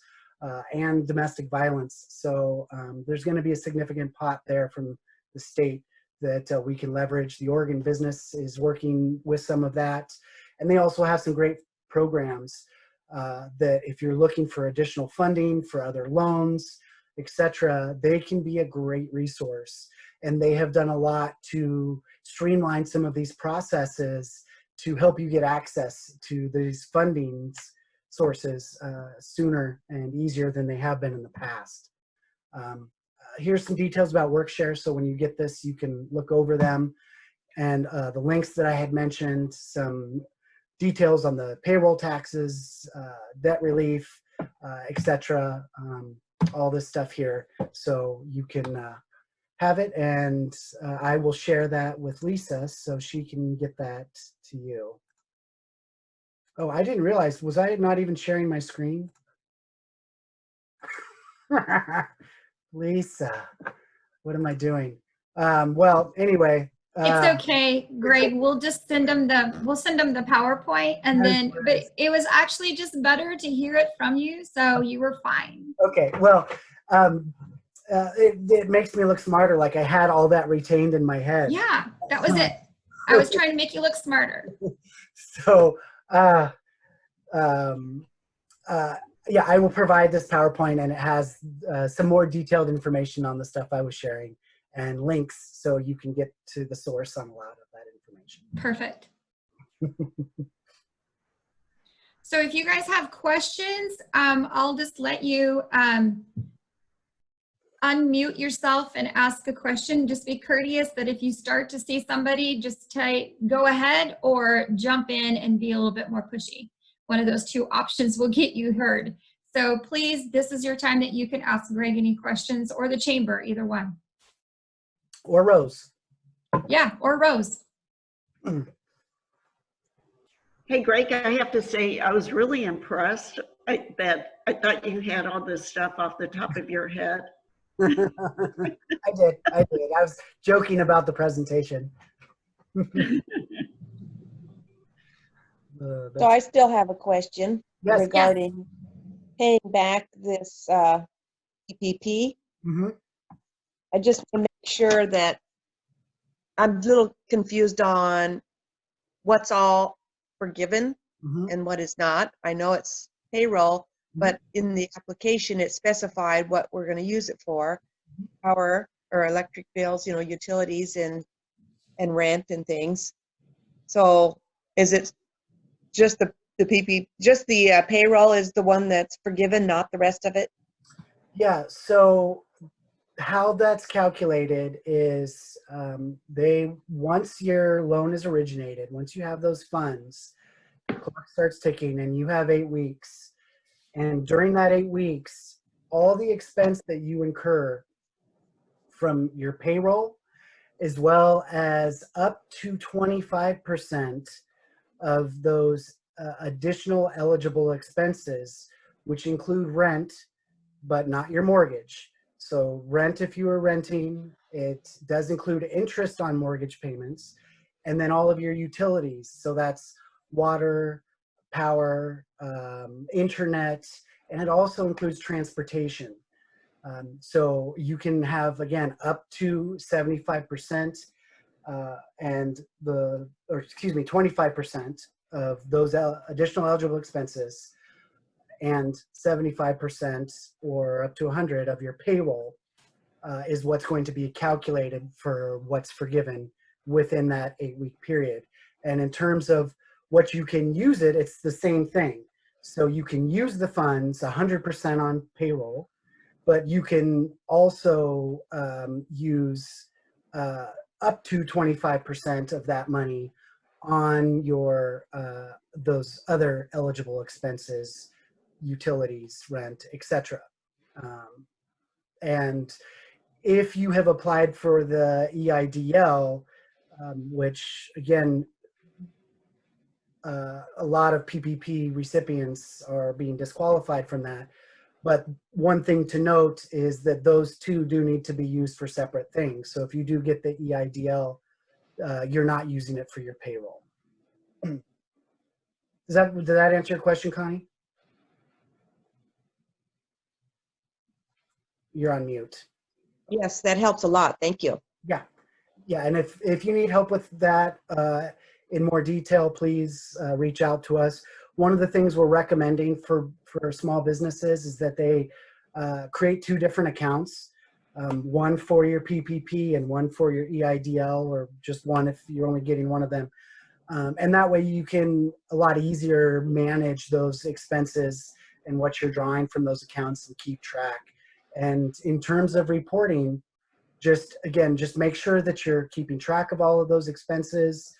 S2: and domestic violence. So there's going to be a significant pot there from the state that we can leverage. The Oregon business is working with some of that. And they also have some great programs that if you're looking for additional funding for other loans, etc., they can be a great resource. And they have done a lot to streamline some of these processes to help you get access to these funding sources sooner and easier than they have been in the past. Here's some details about Workshare, so when you get this, you can look over them. And the links that I had mentioned, some details on the payroll taxes, debt relief, etc., all this stuff here, so you can have it, and I will share that with Lisa so she can get that to you. Oh, I didn't realize, was I not even sharing my screen? Lisa, what am I doing? Well, anyway.
S1: It's okay, Greg. We'll just send them the PowerPoint, and then, but it was actually just better to hear it from you, so you were fine.
S2: Okay, well, it makes me look smarter, like I had all that retained in my head.
S1: Yeah, that was it. I was trying to make you look smarter.
S2: So, yeah, I will provide this PowerPoint, and it has some more detailed information on the stuff I was sharing and links, so you can get to the source on a lot of that information.
S1: Perfect. So if you guys have questions, I'll just let you unmute yourself and ask a question. Just be courteous that if you start to see somebody, just go ahead or jump in and be a little bit more pushy. One of those two options will get you heard. So please, this is your time that you can ask Greg any questions, or the chamber, either one.
S2: Or Rose.
S1: Yeah, or Rose.
S3: Hey, Greg, I have to say, I was really impressed that I thought you had all this stuff off the top of your head.
S2: I did. I was joking about the presentation.
S4: So I still have a question
S2: Yes.
S4: regarding paying back this PPP.
S2: Mm-hmm.
S4: I just want to make sure that I'm a little confused on what's all forgiven
S2: Mm-hmm.
S4: and what is not. I know it's payroll, but in the application it specified what we're going to use it for: power or electric bills, you know, utilities and rent and things. So is it just the PP, just the payroll is the one that's forgiven, not the rest of it?
S2: Yeah, so how that's calculated is once your loan is originated, once you have those funds, the clock starts ticking and you have 8 weeks. And during that 8 weeks, all the expense that you incur from your payroll, as well as up to 25% of those additional eligible expenses, which include rent, but not your mortgage. So rent, if you are renting, it does include interest on mortgage payments, and then all of your utilities. So that's water, power, internet, and it also includes transportation. So you can have, again, up to 75% and 25% of those additional eligible expenses, and 75% or up to 100 of your payroll is what's going to be calculated for what's forgiven within that 8-week period. And in terms of what you can use it, it's the same thing. So you can use the funds 100% on payroll, but you can also use up to 25% of that money on your those other eligible expenses, utilities, rent, etc. And if you have applied for the EIDL, which again, a lot of PPP recipients are being disqualified from that. But one thing to note is that those two do need to be used for separate things. So if you do get the EIDL, you're not using it for your payroll. Did that answer your question, Connie? You're on mute.
S4: Yes, that helps a lot. Thank you.
S2: Yeah. Yeah, and if you need help with that in more detail, please reach out to us. One of the things we're recommending for small businesses is that they create 2 different accounts, one for your PPP and one for your EIDL, or just one if you're only getting one of them. And that way you can a lot easier manage those expenses and what you're drawing from those accounts and keep track. And in terms of reporting, just make sure that you're keeping track of all of those expenses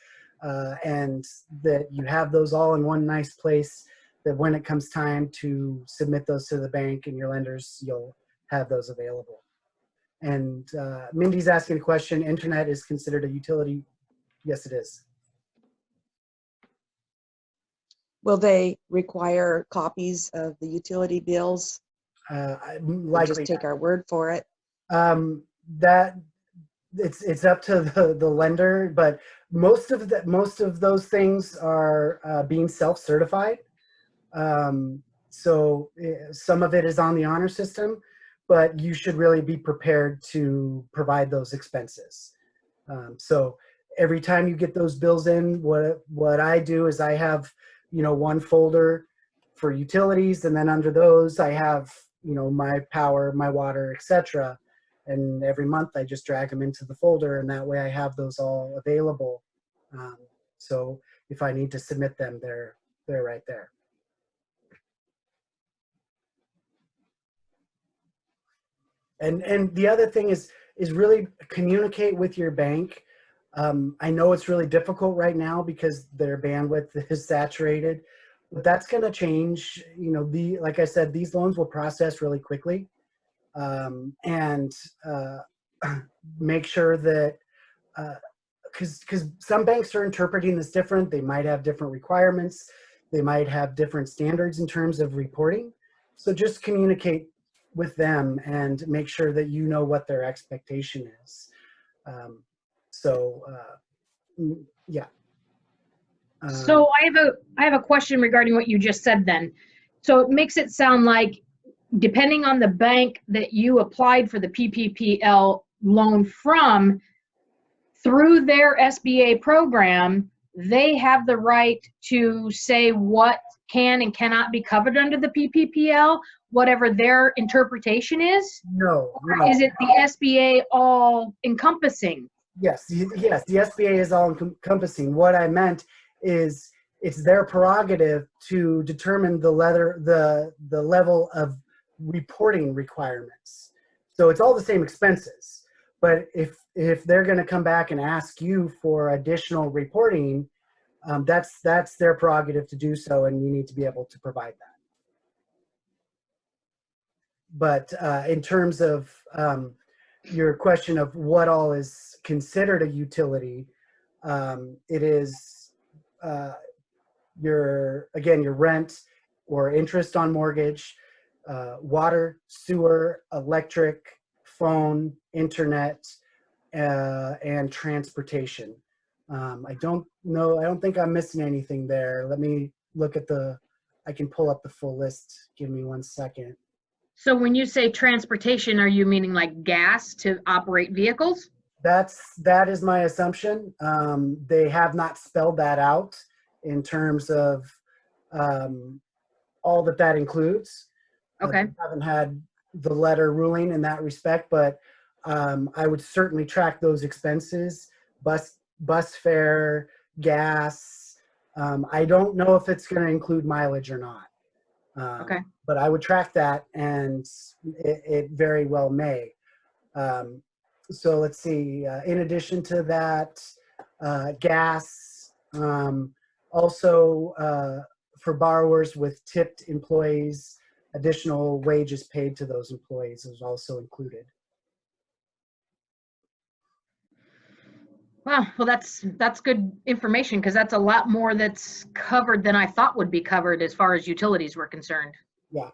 S2: and that you have those all in one nice place, that when it comes time to submit those to the bank and your lenders, you'll have those available. And Mindy's asking a question: internet is considered a utility? Yes, it is.
S4: Will they require copies of the utility bills?
S2: Likely
S4: just take our word for it.
S2: That it's up to the lender, but most of those things are being self-certified. So some of it is on the honor system, but you should really be prepared to provide those expenses. So every time you get those bills in, what I do is I have, one folder for utilities, and then under those I have, my power, my water, etc. And every month I just drag them into the folder, and that way I have those all available. So if I need to submit them, they're right there. And the other thing is really communicate with your bank. I know it's really difficult right now because their bandwidth is saturated, but that's going to change. You know, like I said, these loans will process really quickly, and make sure that because some banks are interpreting this different. They might have different requirements. They might have different standards in terms of reporting. So just communicate with them and make sure that you know what their expectation is. Yeah.
S5: So I have a question regarding what you just said then. So it makes it sound like depending on the bank that you applied for the PPPL loan from, through their SBA program, they have the right to say what can and cannot be covered under the PPPL, whatever their interpretation is?
S2: No.
S5: Is it the SBA all encompassing?
S2: Yes, the SBA is all encompassing. What I meant is it's their prerogative to determine the level of reporting requirements. So it's all the same expenses, but if they're going to come back and ask you for additional reporting, that's their prerogative to do so, and you need to be able to provide that. But in terms of your question of what all is considered a utility, it is your rent or interest on mortgage, water, sewer, electric, phone, internet, and transportation. I don't think I'm missing anything there. Let me look at I can pull up the full list. Give me 1 second.
S5: So when you say transportation, are you meaning like gas to operate vehicles?
S2: That is my assumption. They have not spelled that out in terms of all that includes.
S5: Okay.
S2: I haven't had the letter ruling in that respect, but I would certainly track those expenses: bus fare, gas. I don't know if it's going to include mileage or not.
S5: Okay.
S2: But I would track that, and it very well may. So let's see. In addition to that, gas. Also, for borrowers with tipped employees, additional wages paid to those employees is also included.
S5: Wow. Well, that's good information, because that's a lot more that's covered than I thought would be covered as far as utilities were concerned.
S2: Yeah.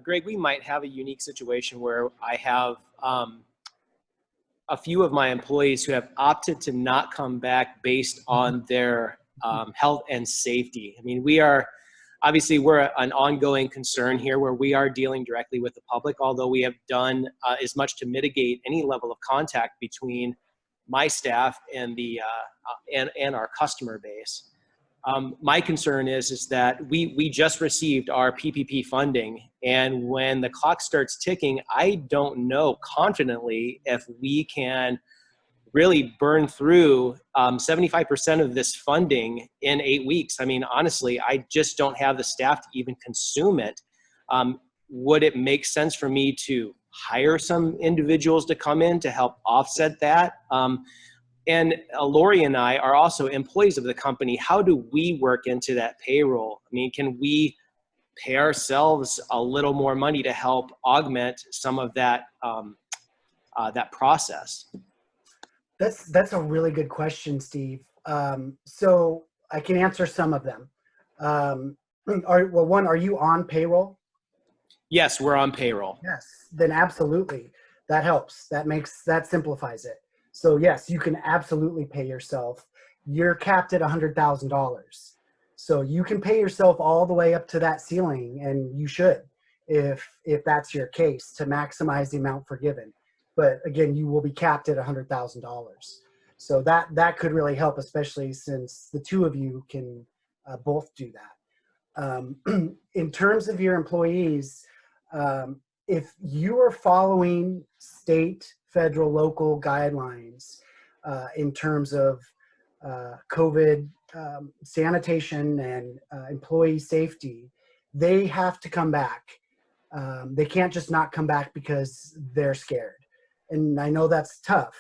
S6: Greg, we might have a unique situation where I have a few of my employees who have opted to not come back based on their health and safety. I mean, we're an ongoing concern here where we are dealing directly with the public, although we have done as much to mitigate any level of contact between my staff and and our customer base. My concern is that we just received our PPP funding, and when the clock starts ticking, I don't know confidently if we can really burn through 75% of this funding in 8 weeks. I mean, honestly, I just don't have the staff to even consume it. Would it make sense for me to hire some individuals to come in to help offset that? And Lori and I are also employees of the company. How do we work into that payroll? I mean, can we pay ourselves a little more money to help augment some of that that process?
S2: That's a really good question, Steve. So I can answer some of them. One, are you on payroll?
S6: Yes, we're on payroll.
S2: Yes, then absolutely. That helps. That simplifies it. So yes, you can absolutely pay yourself. You're capped at $100,000. So you can pay yourself all the way up to that ceiling, and you should, if that's your case, to maximize the amount forgiven. But again, you will be capped at $100,000. So that could really help, especially since the two of you can both do that. In terms of your employees, if you are following state, federal, local guidelines in terms of COVID sanitation and employee safety, they have to come back They can't just not come back because they're scared. And I know that's tough,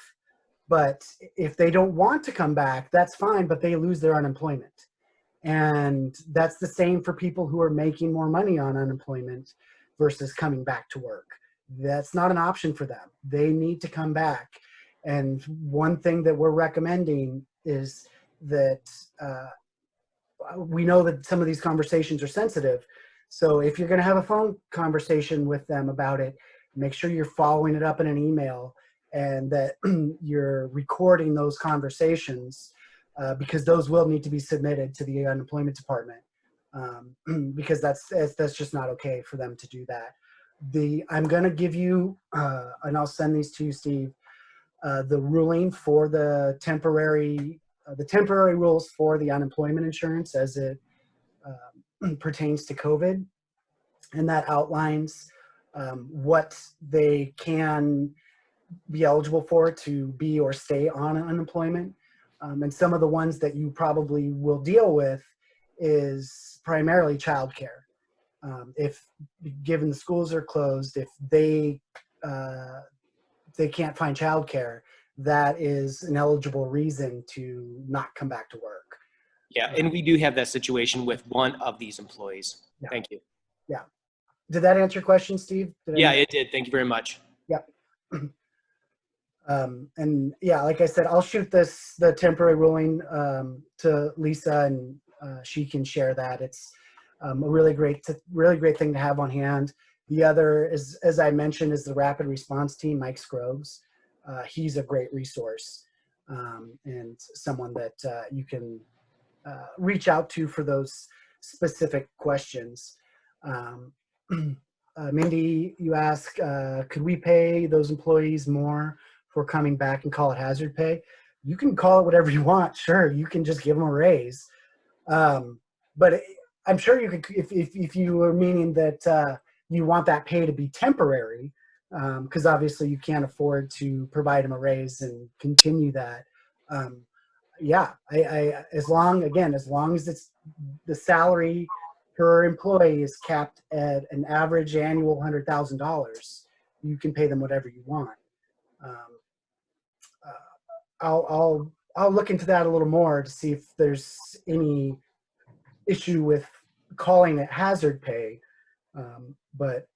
S2: but if they don't want to come back, that's fine, but they lose their unemployment. And that's the same for people who are making more money on unemployment versus coming back to work. That's not an option for them. They need to come back. And one thing that we're recommending is that we know that some of these conversations are sensitive. So if you're going to have a phone conversation with them about it, make sure you're following it up in an email and that you're recording those conversations because those will need to be submitted to the unemployment department because that's just not okay for them to do that. I'm going to give you, and I'll send these to you, Steve, the ruling for the temporary rules for the unemployment insurance as it pertains to COVID. And that outlines what they can be eligible for to be or stay on unemployment. And some of the ones that you probably will deal with is primarily childcare. If given the schools are closed, if they can't find childcare, that is an eligible reason to not come back to work.
S6: Yeah, and we do have that situation with one of these employees.
S2: Yeah.
S6: Thank you.
S2: Yeah. Did that answer your question, Steve?
S6: Yeah, it did. Thank you very much.
S2: Yeah. And yeah, like I said, I'll shoot the temporary ruling to Lisa, and she can share that. It's a really great thing to have on hand. The other is, as I mentioned, is the rapid response team, Mike Scroves. He's a great resource and someone that you can reach out to for those specific questions. Mindy, you ask, could we pay those employees more for coming back and call it hazard pay? You can call it whatever you want. Sure, you can just give them a raise. But I'm sure you could, if you were meaning that you want that pay to be temporary, because obviously you can't afford to provide them a raise and continue that. Yeah, as long as it's the salary per employee is capped at an average annual $100,000, you can pay them whatever you want. I'll look into that a little more to see if there's any issue with calling it hazard pay. But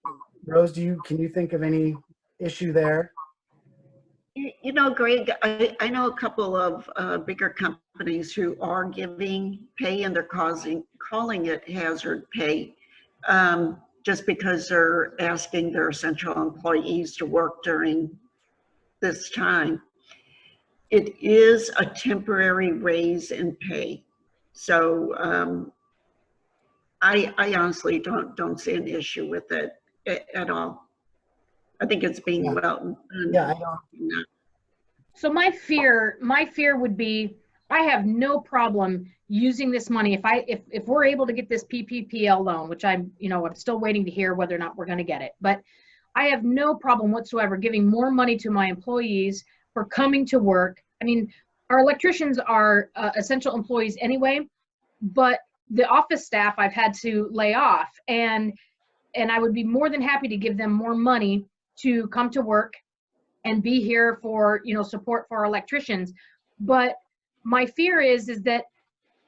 S2: Rose, can you think of any issue there?
S3: You know, Greg, I know a couple of bigger companies who are giving pay and they're calling it hazard pay just because they're asking their essential employees to work during this time. It is a temporary raise in pay. So I honestly don't see an issue with it at all. I think it's being well done.
S2: Yeah, I don't.
S5: So my fear would be, I have no problem using this money if we're able to get this PPPL loan, which I'm still waiting to hear whether or not we're going to get it. But I have no problem whatsoever giving more money to my employees for coming to work. I mean, our electricians are essential employees anyway, but the office staff I've had to lay off, and I would be more than happy to give them more money to come to work and be here for, support for our electricians. But my fear is that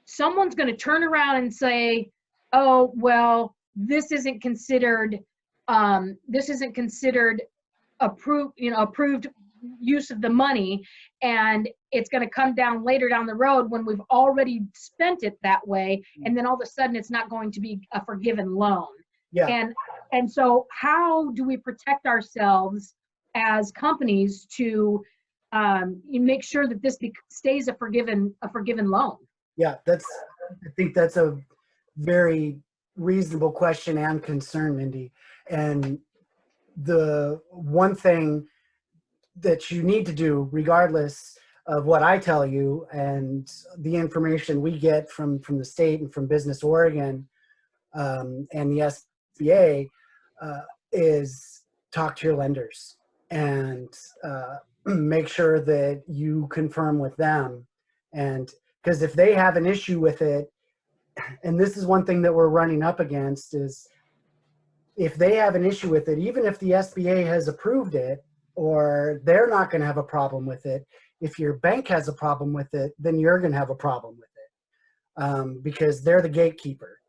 S5: someone's going to turn around and say, oh, well, this isn't considered approved use of the money, and it's going to come down later down the road when we've already spent it that way, and then all of a sudden it's not going to be a forgiven loan.
S2: Yeah.
S5: And so how do we protect ourselves as companies to make sure that this stays a forgiven loan?
S2: Yeah, I think that's a very reasonable question and concern, Mindy. And the one thing that you need to do, regardless of what I tell you and the information we get from the state and from Business Oregon and the SBA, is talk to your lenders and make sure that you confirm with them. And because if they have an issue with it, and this is one thing that we're running up against, is if they have an issue with it, even if the SBA has approved it, or they're not going to have a problem with it, if your bank has a problem with it, then you're going to have a problem with it, because they're the gatekeeper.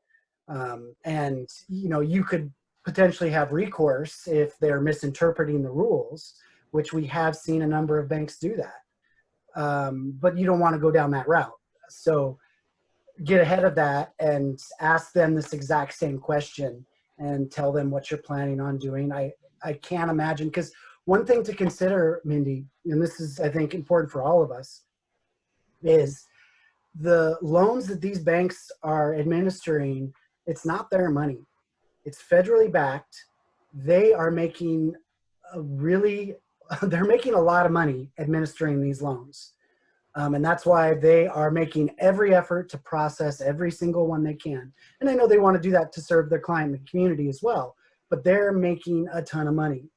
S2: And you could potentially have recourse if they're misinterpreting the rules, which we have seen a number of banks do that. But you don't want to go down that route. So get ahead of that and ask them this exact same question and tell them what you're planning on doing. I can't imagine, because one thing to consider, Mindy, and this is, I think, important for all of us, is the loans that these banks are administering, it's not their money. It's federally backed. They are making they're making a lot of money administering these loans. And that's why they are making every effort to process every single one they can. And I know they want to do that to serve their client and the community as well, but they're making a ton of money.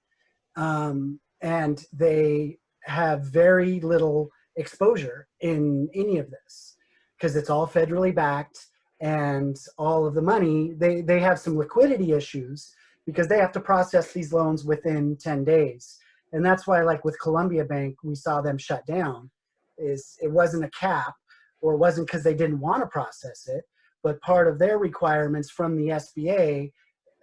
S2: And they have very little exposure in any of this because it's all federally backed, and all of the money, they have some liquidity issues because they have to process these loans within 10 days. And that's why, like with Columbia Bank, we saw them shut down. It wasn't a cap, or it wasn't because they didn't want to process it, but part of their requirements from the SBA,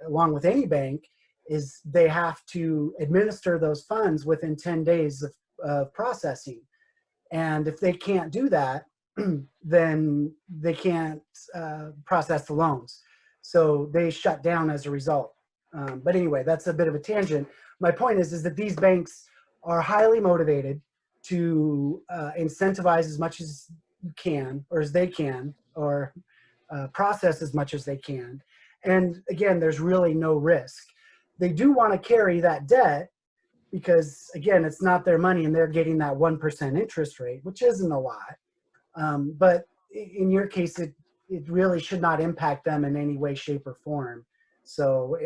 S2: along with any bank, is they have to administer those funds within 10 days of processing. And if they can't do that, then they can't process the loans. So they shut down as a result. But anyway, that's a bit of a tangent. My point is that these banks are highly motivated to incentivize as much as you can, or as they can, or process as much as they can. And again, there's really no risk. They do want to carry that debt because, again, it's not their money and they're getting that 1% interest rate, which isn't a lot. But in your case, it really should not impact them in any way, shape, or form. So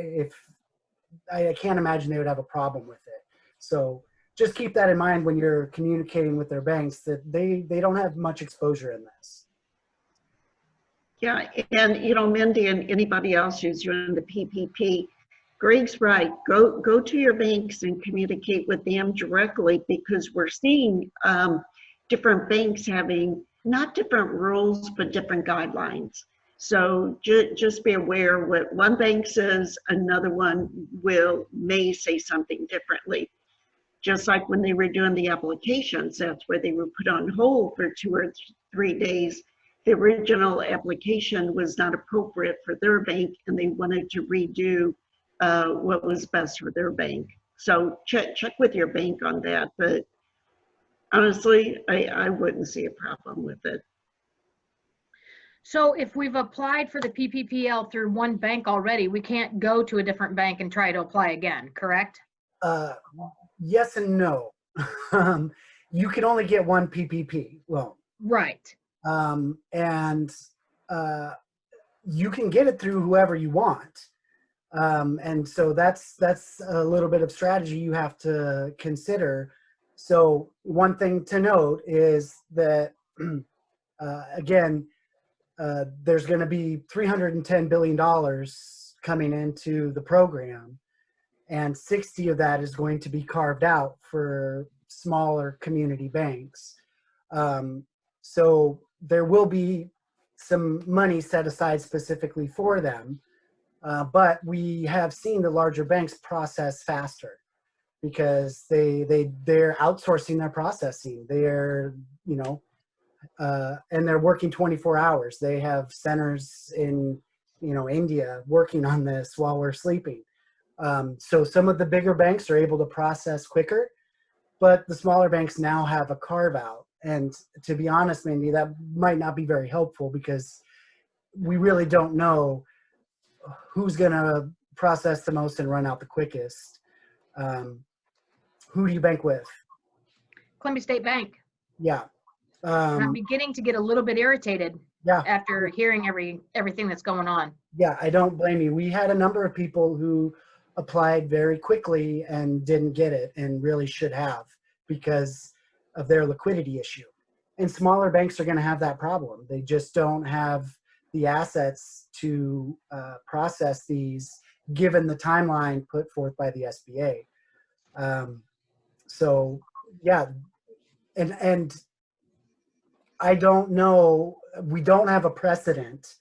S2: I can't imagine they would have a problem with it. So just keep that in mind when you're communicating with their banks, that they don't have much exposure in this.
S3: Yeah, and Mindy and anybody else who's doing the PPP, Greg's right. Go to your banks and communicate with them directly, because we're seeing different banks having not different rules, but different guidelines. So just be aware what one bank says, another one may say something differently. Just like when they were doing the applications, that's where they were put on hold for 2 or 3 days. The original application was not appropriate for their bank, and they wanted to redo what was best for their bank. So check with your bank on that. But honestly, I wouldn't see a problem with it.
S5: So if we've applied for the PPPL through one bank already, we can't go to a different bank and try to apply again, correct?
S2: Yes and no. You can only get one PPP loan.
S5: Right.
S2: And you can get it through whoever you want. And so that's a little bit of strategy you have to consider. So one thing to note is that, again, there's going to be $310 billion coming into the program, and 60 of that is going to be carved out for smaller community banks. So there will be some money set aside specifically for them, but we have seen the larger banks process faster because they're outsourcing their processing. They're and they're working 24 hours. They have centers in India working on this while we're sleeping. So some of the bigger banks are able to process quicker, but the smaller banks now have a carve out. And to be honest, Mindy, that might not be very helpful because we really don't know who's going to process the most and run out the quickest. Who do you bank with?
S5: Columbia State Bank.
S2: Yeah.
S5: And I'm beginning to get a little bit irritated after hearing everything that's going on.
S2: Yeah, I don't blame you. We had a number of people who applied very quickly and didn't get it, and really should have, because of their liquidity issue. And smaller banks are going to have that problem. They just don't have the assets to process these given the timeline put forth by the SBA. So yeah, and I don't know, we don't have a precedent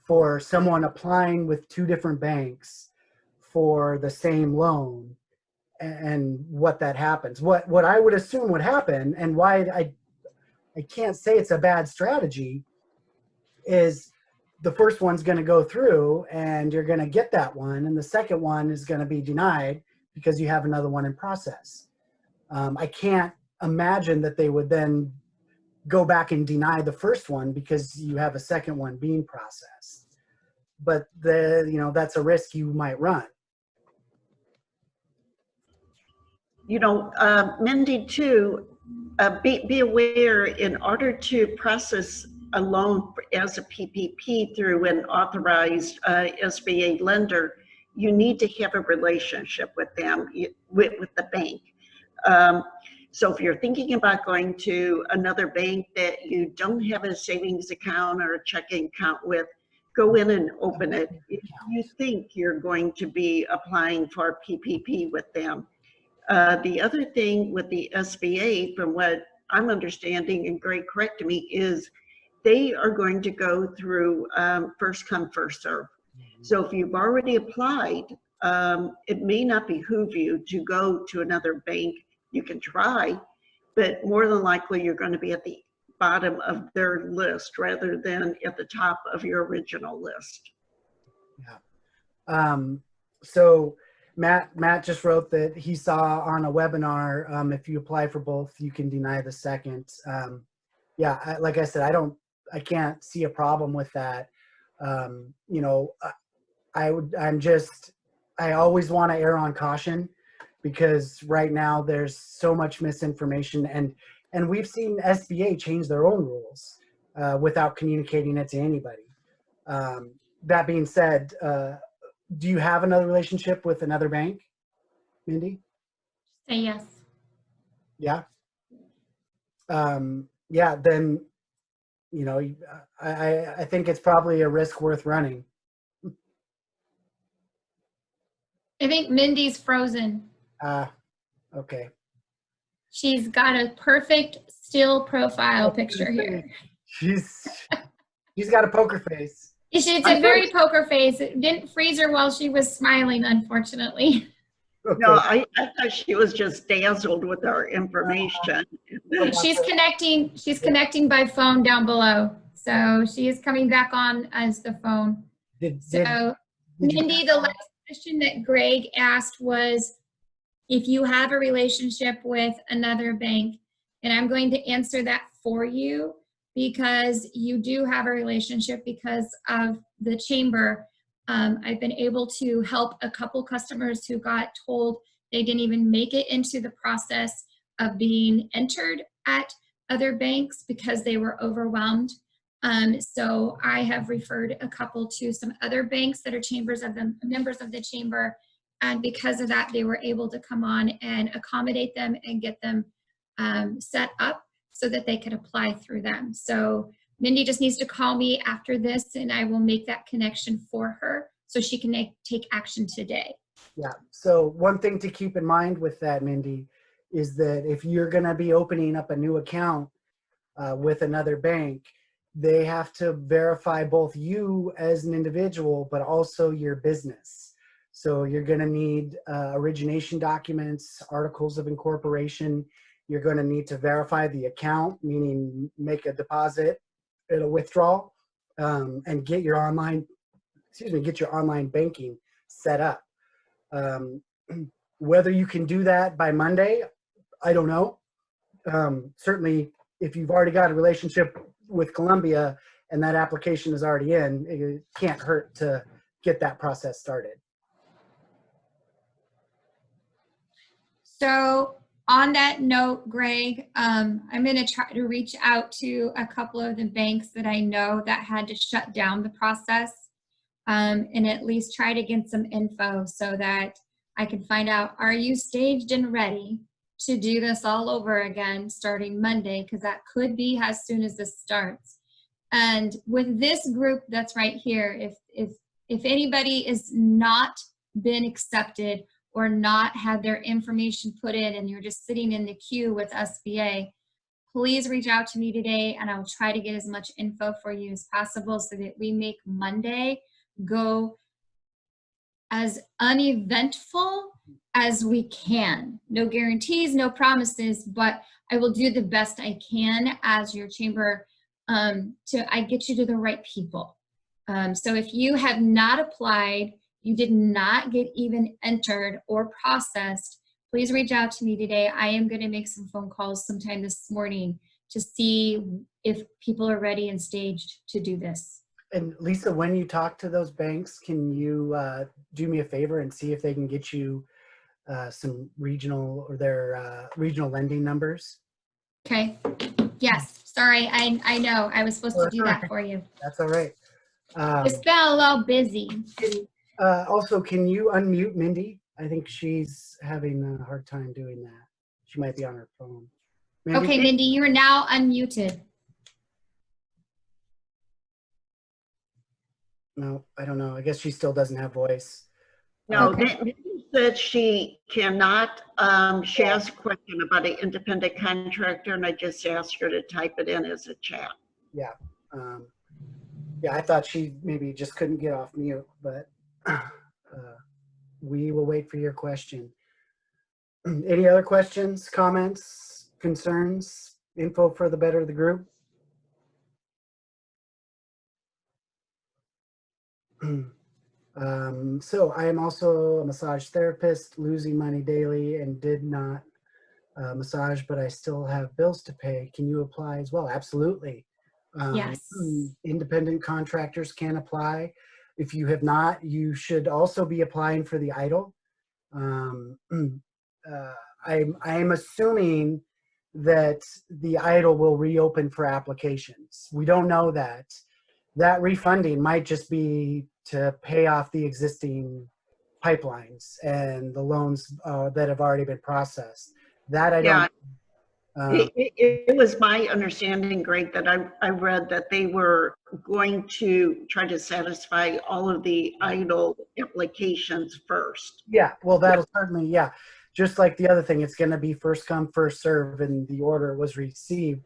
S2: for someone applying with 2 different banks for the same loan and what that happens. What I would assume would happen, and why I can't say it's a bad strategy, is the first one's going to go through and you're going to get that one, and the second one is going to be denied because you have another one in process. I can't imagine that they would then go back and deny the first one because you have a second one being processed. But that's a risk you might run.
S3: Mindy, too, be aware, in order to process a loan as a PPP through an authorized SBA lender, you need to have a relationship with them, with the bank. So if you're thinking about going to another bank that you don't have a savings account or a checking account with, go in and open it if you think you're going to be applying for PPP with them. The other thing with the SBA, from what I'm understanding, and Greg, correct me, is they are going to go through first come, first serve. So if you've already applied, it may not behoove you to go to another bank. You can try, but more than likely you're going to be at the bottom of their list rather than at the top of your original list.
S2: Yeah. So Matt just wrote that he saw on a webinar, if you apply for both, you can deny the second. Yeah, like I said, I can't see a problem with that. I always want to err on caution, because right now there's so much misinformation, and we've seen SBA change their own rules without communicating it to anybody. That being said, do you have another relationship with another bank, Mindy?
S1: Say yes.
S2: Yeah. Yeah, then, I think it's probably a risk worth running.
S1: I think Mindy's frozen.
S2: Okay.
S1: She's got a perfect still profile picture here.
S2: She's got a poker face.
S1: It's a very poker face. It didn't freeze her while she was smiling, unfortunately.
S2: Okay.
S3: No, I thought she was just dazzled with our information.
S1: She's connecting by phone down below. So she is coming back on as the phone. Mindy, the last question that Greg asked was if you have a relationship with another bank, and I'm going to answer that for you because you do have a relationship because of the chamber. I've been able to help a couple customers who got told they didn't even make it into the process of being entered at other banks because they were overwhelmed. So I have referred a couple to some other banks that are members of the chamber. And because of that, they were able to come on and accommodate them and get them set up so that they could apply through them. So Mindy just needs to call me after this and I will make that connection for her so she can take action today.
S2: Yeah, so one thing to keep in mind with that, Mindy, is that if you're gonna be opening up a new account with another bank, they have to verify both you as an individual, but also your business. So you're gonna need origination documents, articles of incorporation. You're gonna need to verify the account, meaning make a deposit and a withdrawal, and get your online banking set up. Whether you can do that by Monday, I don't know. Certainly, if you've already got a relationship with Columbia and that application is already in, it can't hurt to get that process started.
S1: So on that note, Greg, I'm going to try to reach out to a couple of the banks that I know that had to shut down the process, and at least try to get some info so that I can find out, are you staged and ready to do this all over again starting Monday? Because that could be as soon as this starts. And with this group that's right here, if anybody is not been accepted or not had their information put in and you're just sitting in the queue with SBA, please reach out to me today and I'll try to get as much info for you as possible so that we make Monday go as uneventful as we can. No guarantees, no promises, but I will do the best I can as your chamber I get you to the right people. So if you have not applied, you did not get even entered or processed, please reach out to me today. I am going to make some phone calls sometime this morning to see if people are ready and staged to do this.
S2: And Lisa, when you talk to those banks, can you do me a favor and see if they can get you some regional or their regional lending numbers?
S1: Okay. Yes. Sorry. I know I was supposed to do that for you.
S2: That's all right.
S1: It's been a little busy.
S2: Also, can you unmute Mindy? I think she's having a hard time doing that. She might be on her phone. Mindy?
S1: Okay, Mindy, you are now unmuted.
S2: No, I don't know. I guess she still doesn't have voice.
S3: No,
S1: Okay.
S3: Mindy said she cannot. She asked a question about an independent contractor, and I just asked her to type it in as a chat.
S2: Yeah. Yeah, I thought she maybe just couldn't get off mute, but we will wait for your question. Any other questions, comments, concerns, info for the better of the group? So I am also a massage therapist, losing money daily and did not massage, but I still have bills to pay. Can you apply as well? Absolutely.
S1: Yes.
S2: Independent contractors can apply. If you have not, you should also be applying for the EIDL. I'm assuming that the EIDL will reopen for applications. We don't know that. That refunding might just be to pay off the existing pipelines and the loans that have already been processed. That I don't.
S3: It was my understanding, Greg, that I read that they were going to try to satisfy all of the EIDL applications first.
S2: Yeah, well, that'll certainly, yeah. Just like the other thing, it's going to be first come, first serve, and the order was received.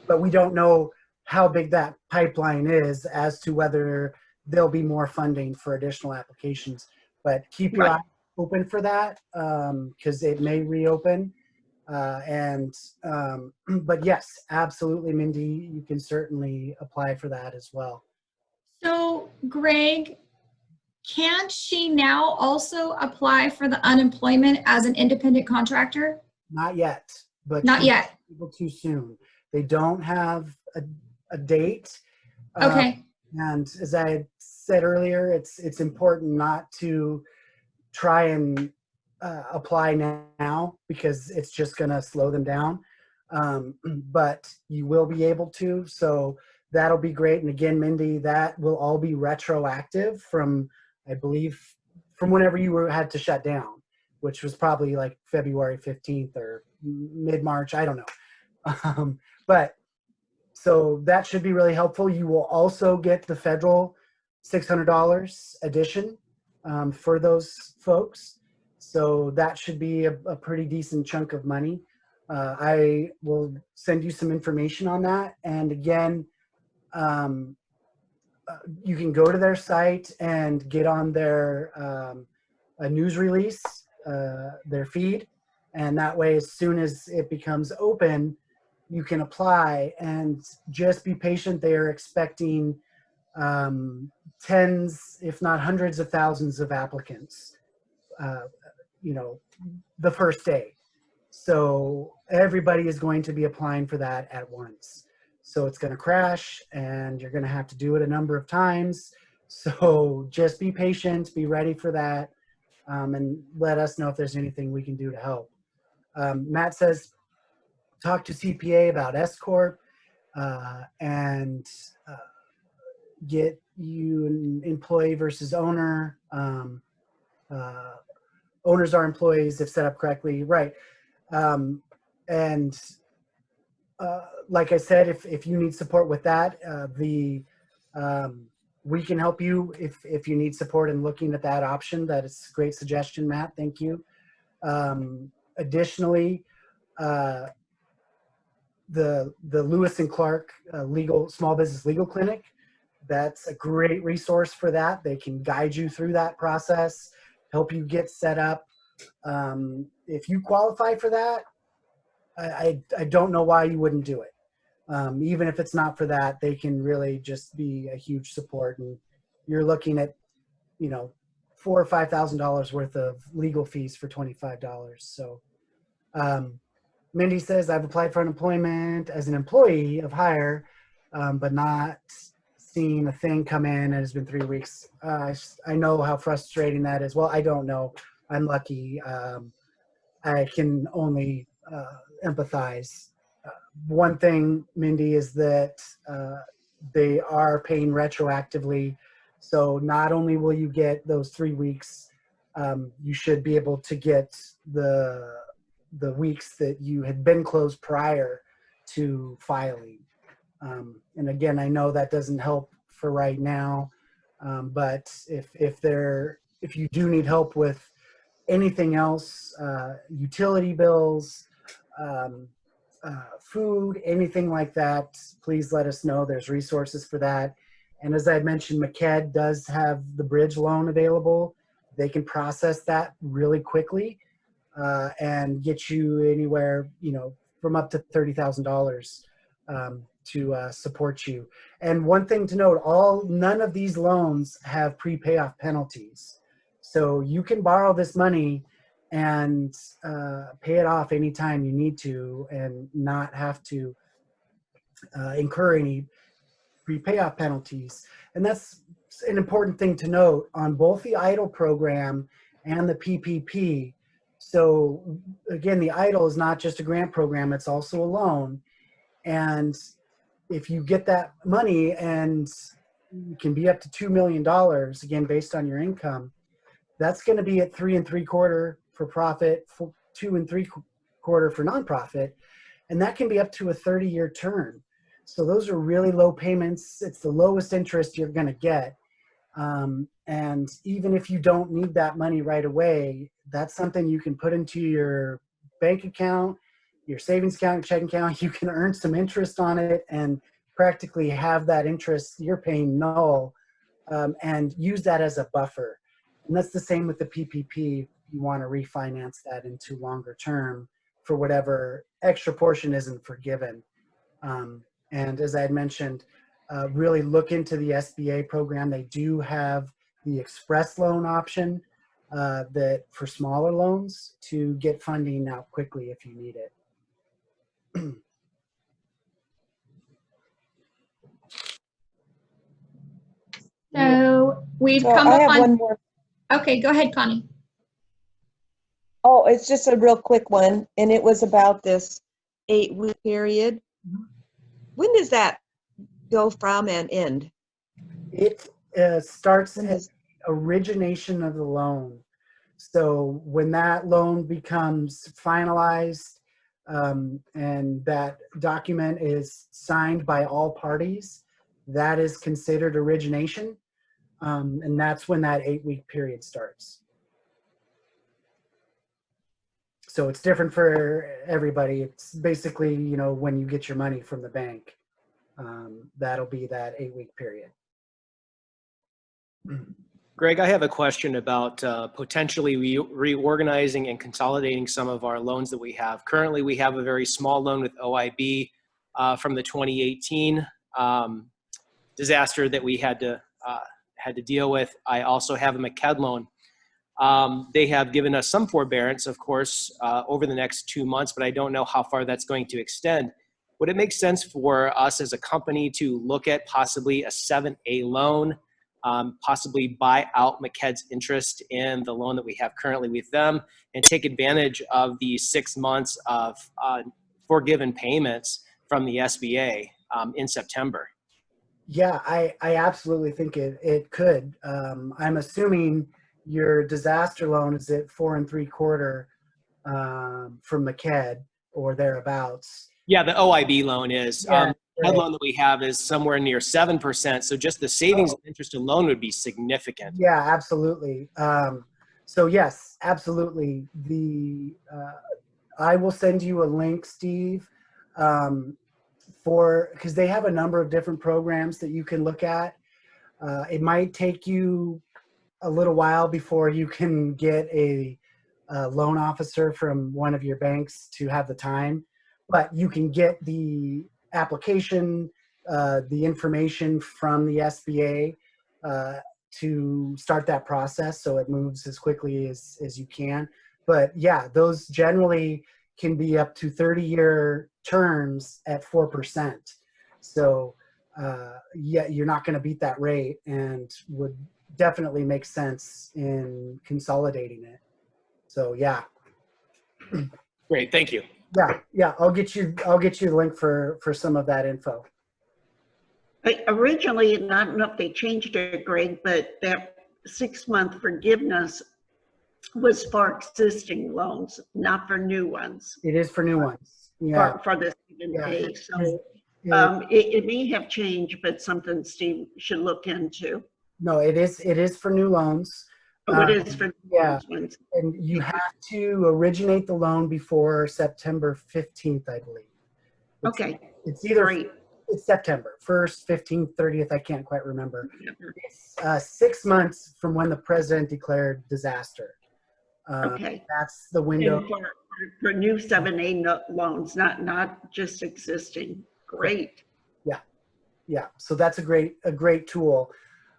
S2: But we don't know how big that pipeline is as to whether there'll be more funding for additional applications. But keep your eyes open for that because it may reopen. But yes, absolutely, Mindy, you can certainly apply for that as well.
S1: So, Greg, can't she now also apply for the unemployment as an independent contractor?
S2: Not yet, but
S1: Not yet.
S2: Able too soon. They don't have a date.
S1: Okay.
S2: And as I said earlier, it's important not to try and apply now because it's just going to slow them down. But you will be able to, so that'll be great. And again, Mindy, that will all be retroactive from, I believe, from whenever you had to shut down, which was probably like February 15th or mid-March, I don't know. But so that should be really helpful. You will also get the federal $600 addition for those folks. So that should be a pretty decent chunk of money. I will send you some information on that. And again, you can go to their site and get on their a news release, their feed. And that way, as soon as it becomes open, you can apply and just be patient. They are expecting tens, if not hundreds of thousands of applicants, the first day. So everybody is going to be applying for that at once. So it's going to crash and you're going to have to do it a number of times. So just be patient, be ready for that, and let us know if there's anything we can do to help. Matt says, talk to CPA about S-Corp and get you an employee versus owner. Owners are employees if set up correctly, right? Like I said, if you need support with that, the we can help you if you need support in looking at that option. That is a great suggestion, Matt. Thank you. Additionally, the Lewis and Clark small business legal clinic, that's a great resource for that. They can guide you through that process, help you get set up. If you qualify for that, I don't know why you wouldn't do it. Even if it's not for that, they can really just be a huge support. And you're looking at, you know, $4,000 or $5,000 worth of legal fees for $25. So Mindy says, I've applied for unemployment as an employee of hire, but not seen a thing come in, and it's been 3 weeks. I know how frustrating that is. Well, I don't know. I'm lucky. I can only empathize. One thing, Mindy, is that they are paying retroactively. So not only will you get those 3 weeks, you should be able to get the weeks that you had been closed prior to filing. And again, I know that doesn't help for right now, but if you do need help with anything else, utility bills, food, anything like that, please let us know. There's resources for that. And as I mentioned, McKed does have the bridge loan available. They can process that really quickly and get you anywhere, you know, from up to $30,000 to support you. And one thing to note, none of these loans have pre-payoff penalties. So you can borrow this money and pay it off anytime you need to and not have to incur any pre-payoff penalties. And that's an important thing to note on both the EIDL program and the PPP. So again, the EIDL is not just a grant program, it's also a loan. And if you get that money, and it can be up to $2 million, again, based on your income, that's going to be at 3 3/4 for profit, 2 3/4 for nonprofit, and that can be up to a 30-year term. So those are really low payments. It's the lowest interest you're going to get. And even if you don't need that money right away, that's something you can put into your bank account, your savings account, your checking account. You can earn some interest on it and practically have that interest you're paying null, and use that as a buffer. And that's the same with the PPP. You want to refinance that into longer term for whatever extra portion isn't forgiven. And as I had mentioned, really look into the SBA program. They do have the express loan option that for smaller loans to get funding out quickly if you need it.
S1: So we've
S4: So
S1: come
S4: I
S1: up
S4: have
S1: on,
S4: one more.
S1: okay, go ahead, Connie.
S4: Oh, it's just a real quick one, and it was about this 8-week period. When does that go from and end?
S2: It starts
S4: When
S2: at
S4: does,
S2: origination of the loan. So when that loan becomes finalized and that document is signed by all parties, that is considered origination. And that's when that 8-week period starts. So it's different for everybody. It's basically, you know, when you get your money from the bank, that'll be that 8-week period.
S6: Greg, I have a question about potentially reorganizing and consolidating some of our loans that we have. Currently, we have a very small loan with OIB from the 2018 disaster that we had to deal with. I also have a McKed loan. They have given us some forbearance, of course, over the next 2 months, but I don't know how far that's going to extend. Would it make sense for us as a company to look at possibly a 7A loan, possibly buy out McKed's interest in the loan that we have currently with them, and take advantage of the 6 months of forgiven payments from the SBA in September?
S2: Yeah, I absolutely think it could. I'm assuming your disaster loan is at 4 3/4 from McKed or thereabouts.
S6: Yeah, the OIB loan is.
S2: Yeah,
S6: That
S2: right.
S6: loan that we have is somewhere near 7%. So just the savings
S2: Oh.
S6: and interest alone would be significant.
S2: Yeah, absolutely. So yes, absolutely. I will send you a link, Steve, because they have a number of different programs that you can look at. It might take you a little while before you can get a loan officer from one of your banks to have the time, but you can get the application, the information from the SBA to start that process, so it moves as quickly as you can. But yeah, those generally can be up to 30-year terms at 4%. So yeah, you're not going to beat that rate, and would definitely make sense in consolidating it. So yeah,
S6: Great, thank you.
S2: yeah. I'll get you the link for some of that info.
S3: Originally, and I don't know if they changed it, Greg, but that 6-month forgiveness was for existing loans, not for new ones.
S2: It is for new ones. Yeah,
S3: For the student
S2: yeah.
S3: pay. So
S2: It-
S3: it may have changed, but something Steve should look into.
S2: no, it is for new loans.
S3: Oh, it is for
S2: yeah.
S3: those ones.
S2: And you have to originate the loan before September 15th, I believe.
S3: Okay,
S2: It's either
S3: great.
S2: it's September 1st, 15th, 30th. I can't quite remember. It's 6 months from when the president declared disaster.
S3: Okay.
S2: That's the window.
S3: And for new 7A loans, not just existing. Great.
S2: Yeah, so that's a great tool.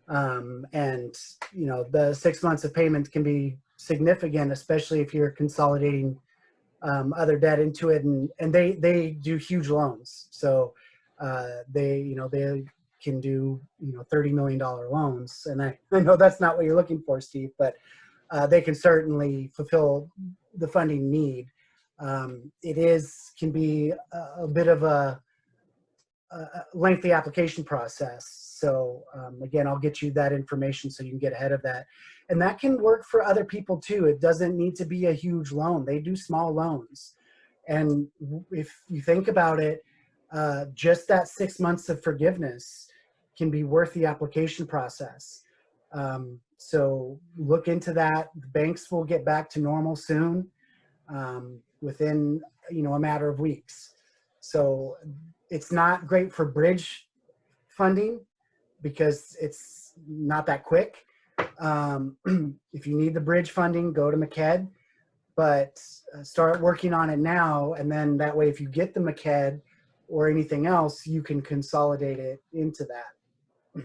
S2: And you know, the 6 months of payment can be significant, especially if you're consolidating other debt into it, and they do huge loans. So they can do $30 million loans, and I know that's not what you're looking for, Steve, but they can certainly fulfill the funding need. It can be a bit of a lengthy application process. So again, I'll get you that information so you can get ahead of that. And that can work for other people too. It doesn't need to be a huge loan. They do small loans. And if you think about it, just that 6 months of forgiveness can be worth the application process. So look into that. The banks will get back to normal soon, within a matter of weeks. So it's not great for bridge funding because it's not that quick. If you need the bridge funding, go to MCED, but start working on it now. And then that way, if you get the MCED or anything else, you can consolidate it into that.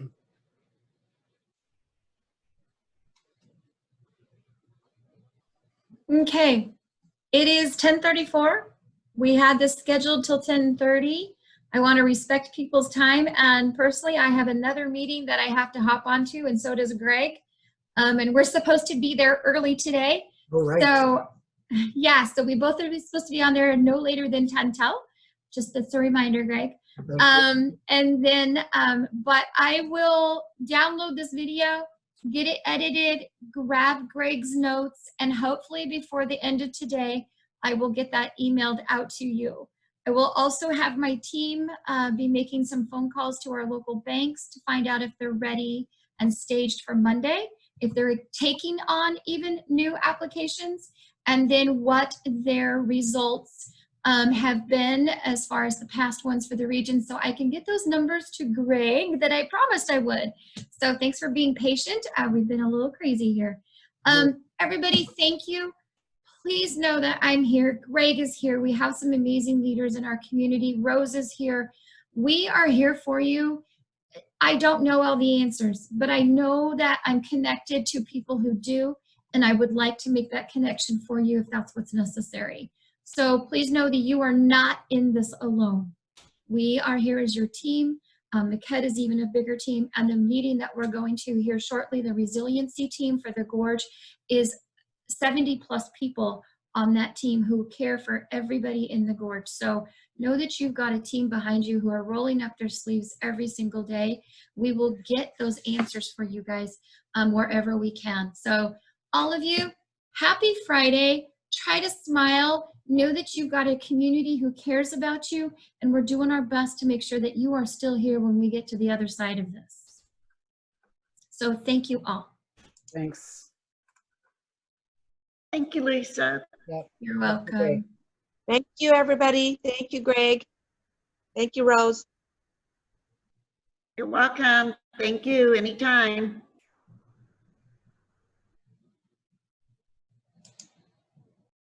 S1: Okay, it is 10:34. We had this scheduled till 10:30. I want to respect people's time, and personally, I have another meeting that I have to hop onto, and so does Greg. And we're supposed to be there early today.
S2: All right.
S1: So, yeah, so we both are supposed to be on there no later than 10 till. Just as a reminder, Greg. And then, but I will download this video, get it edited, grab Greg's notes, and hopefully before the end of today, I will get that emailed out to you. I will also have my team be making some phone calls to our local banks to find out if they're ready and staged for Monday, if they're taking on even new applications, and then what their results have been as far as the past ones for the region, so I can get those numbers to Greg that I promised I would. So thanks for being patient. We've been a little crazy here. Everybody, thank you. Please know that I'm here. Greg is here. We have some amazing leaders in our community. Rose is here. We are here for you. I don't know all the answers, but I know that I'm connected to people who do, and I would like to make that connection for you if that's what's necessary. So please know that you are not in this alone. We are here as your team. MCED is even a bigger team, and the meeting that we're going to here shortly, the resiliency team for the Gorge, is 70+ people on that team who care for everybody in the Gorge. So know that you've got a team behind you who are rolling up their sleeves every single day. We will get those answers for you guys wherever we can. So all of you, happy Friday. Try to smile. Know that you've got a community who cares about you, and we're doing our best to make sure that you are still here when we get to the other side of this. So thank you all.
S2: Thanks.
S3: Thank you, Lisa.
S1: You're
S2: Have a good day.
S1: welcome.
S4: Thank you, everybody. Thank you, Greg. Thank you, Rose.
S3: You're welcome. Thank you. Anytime.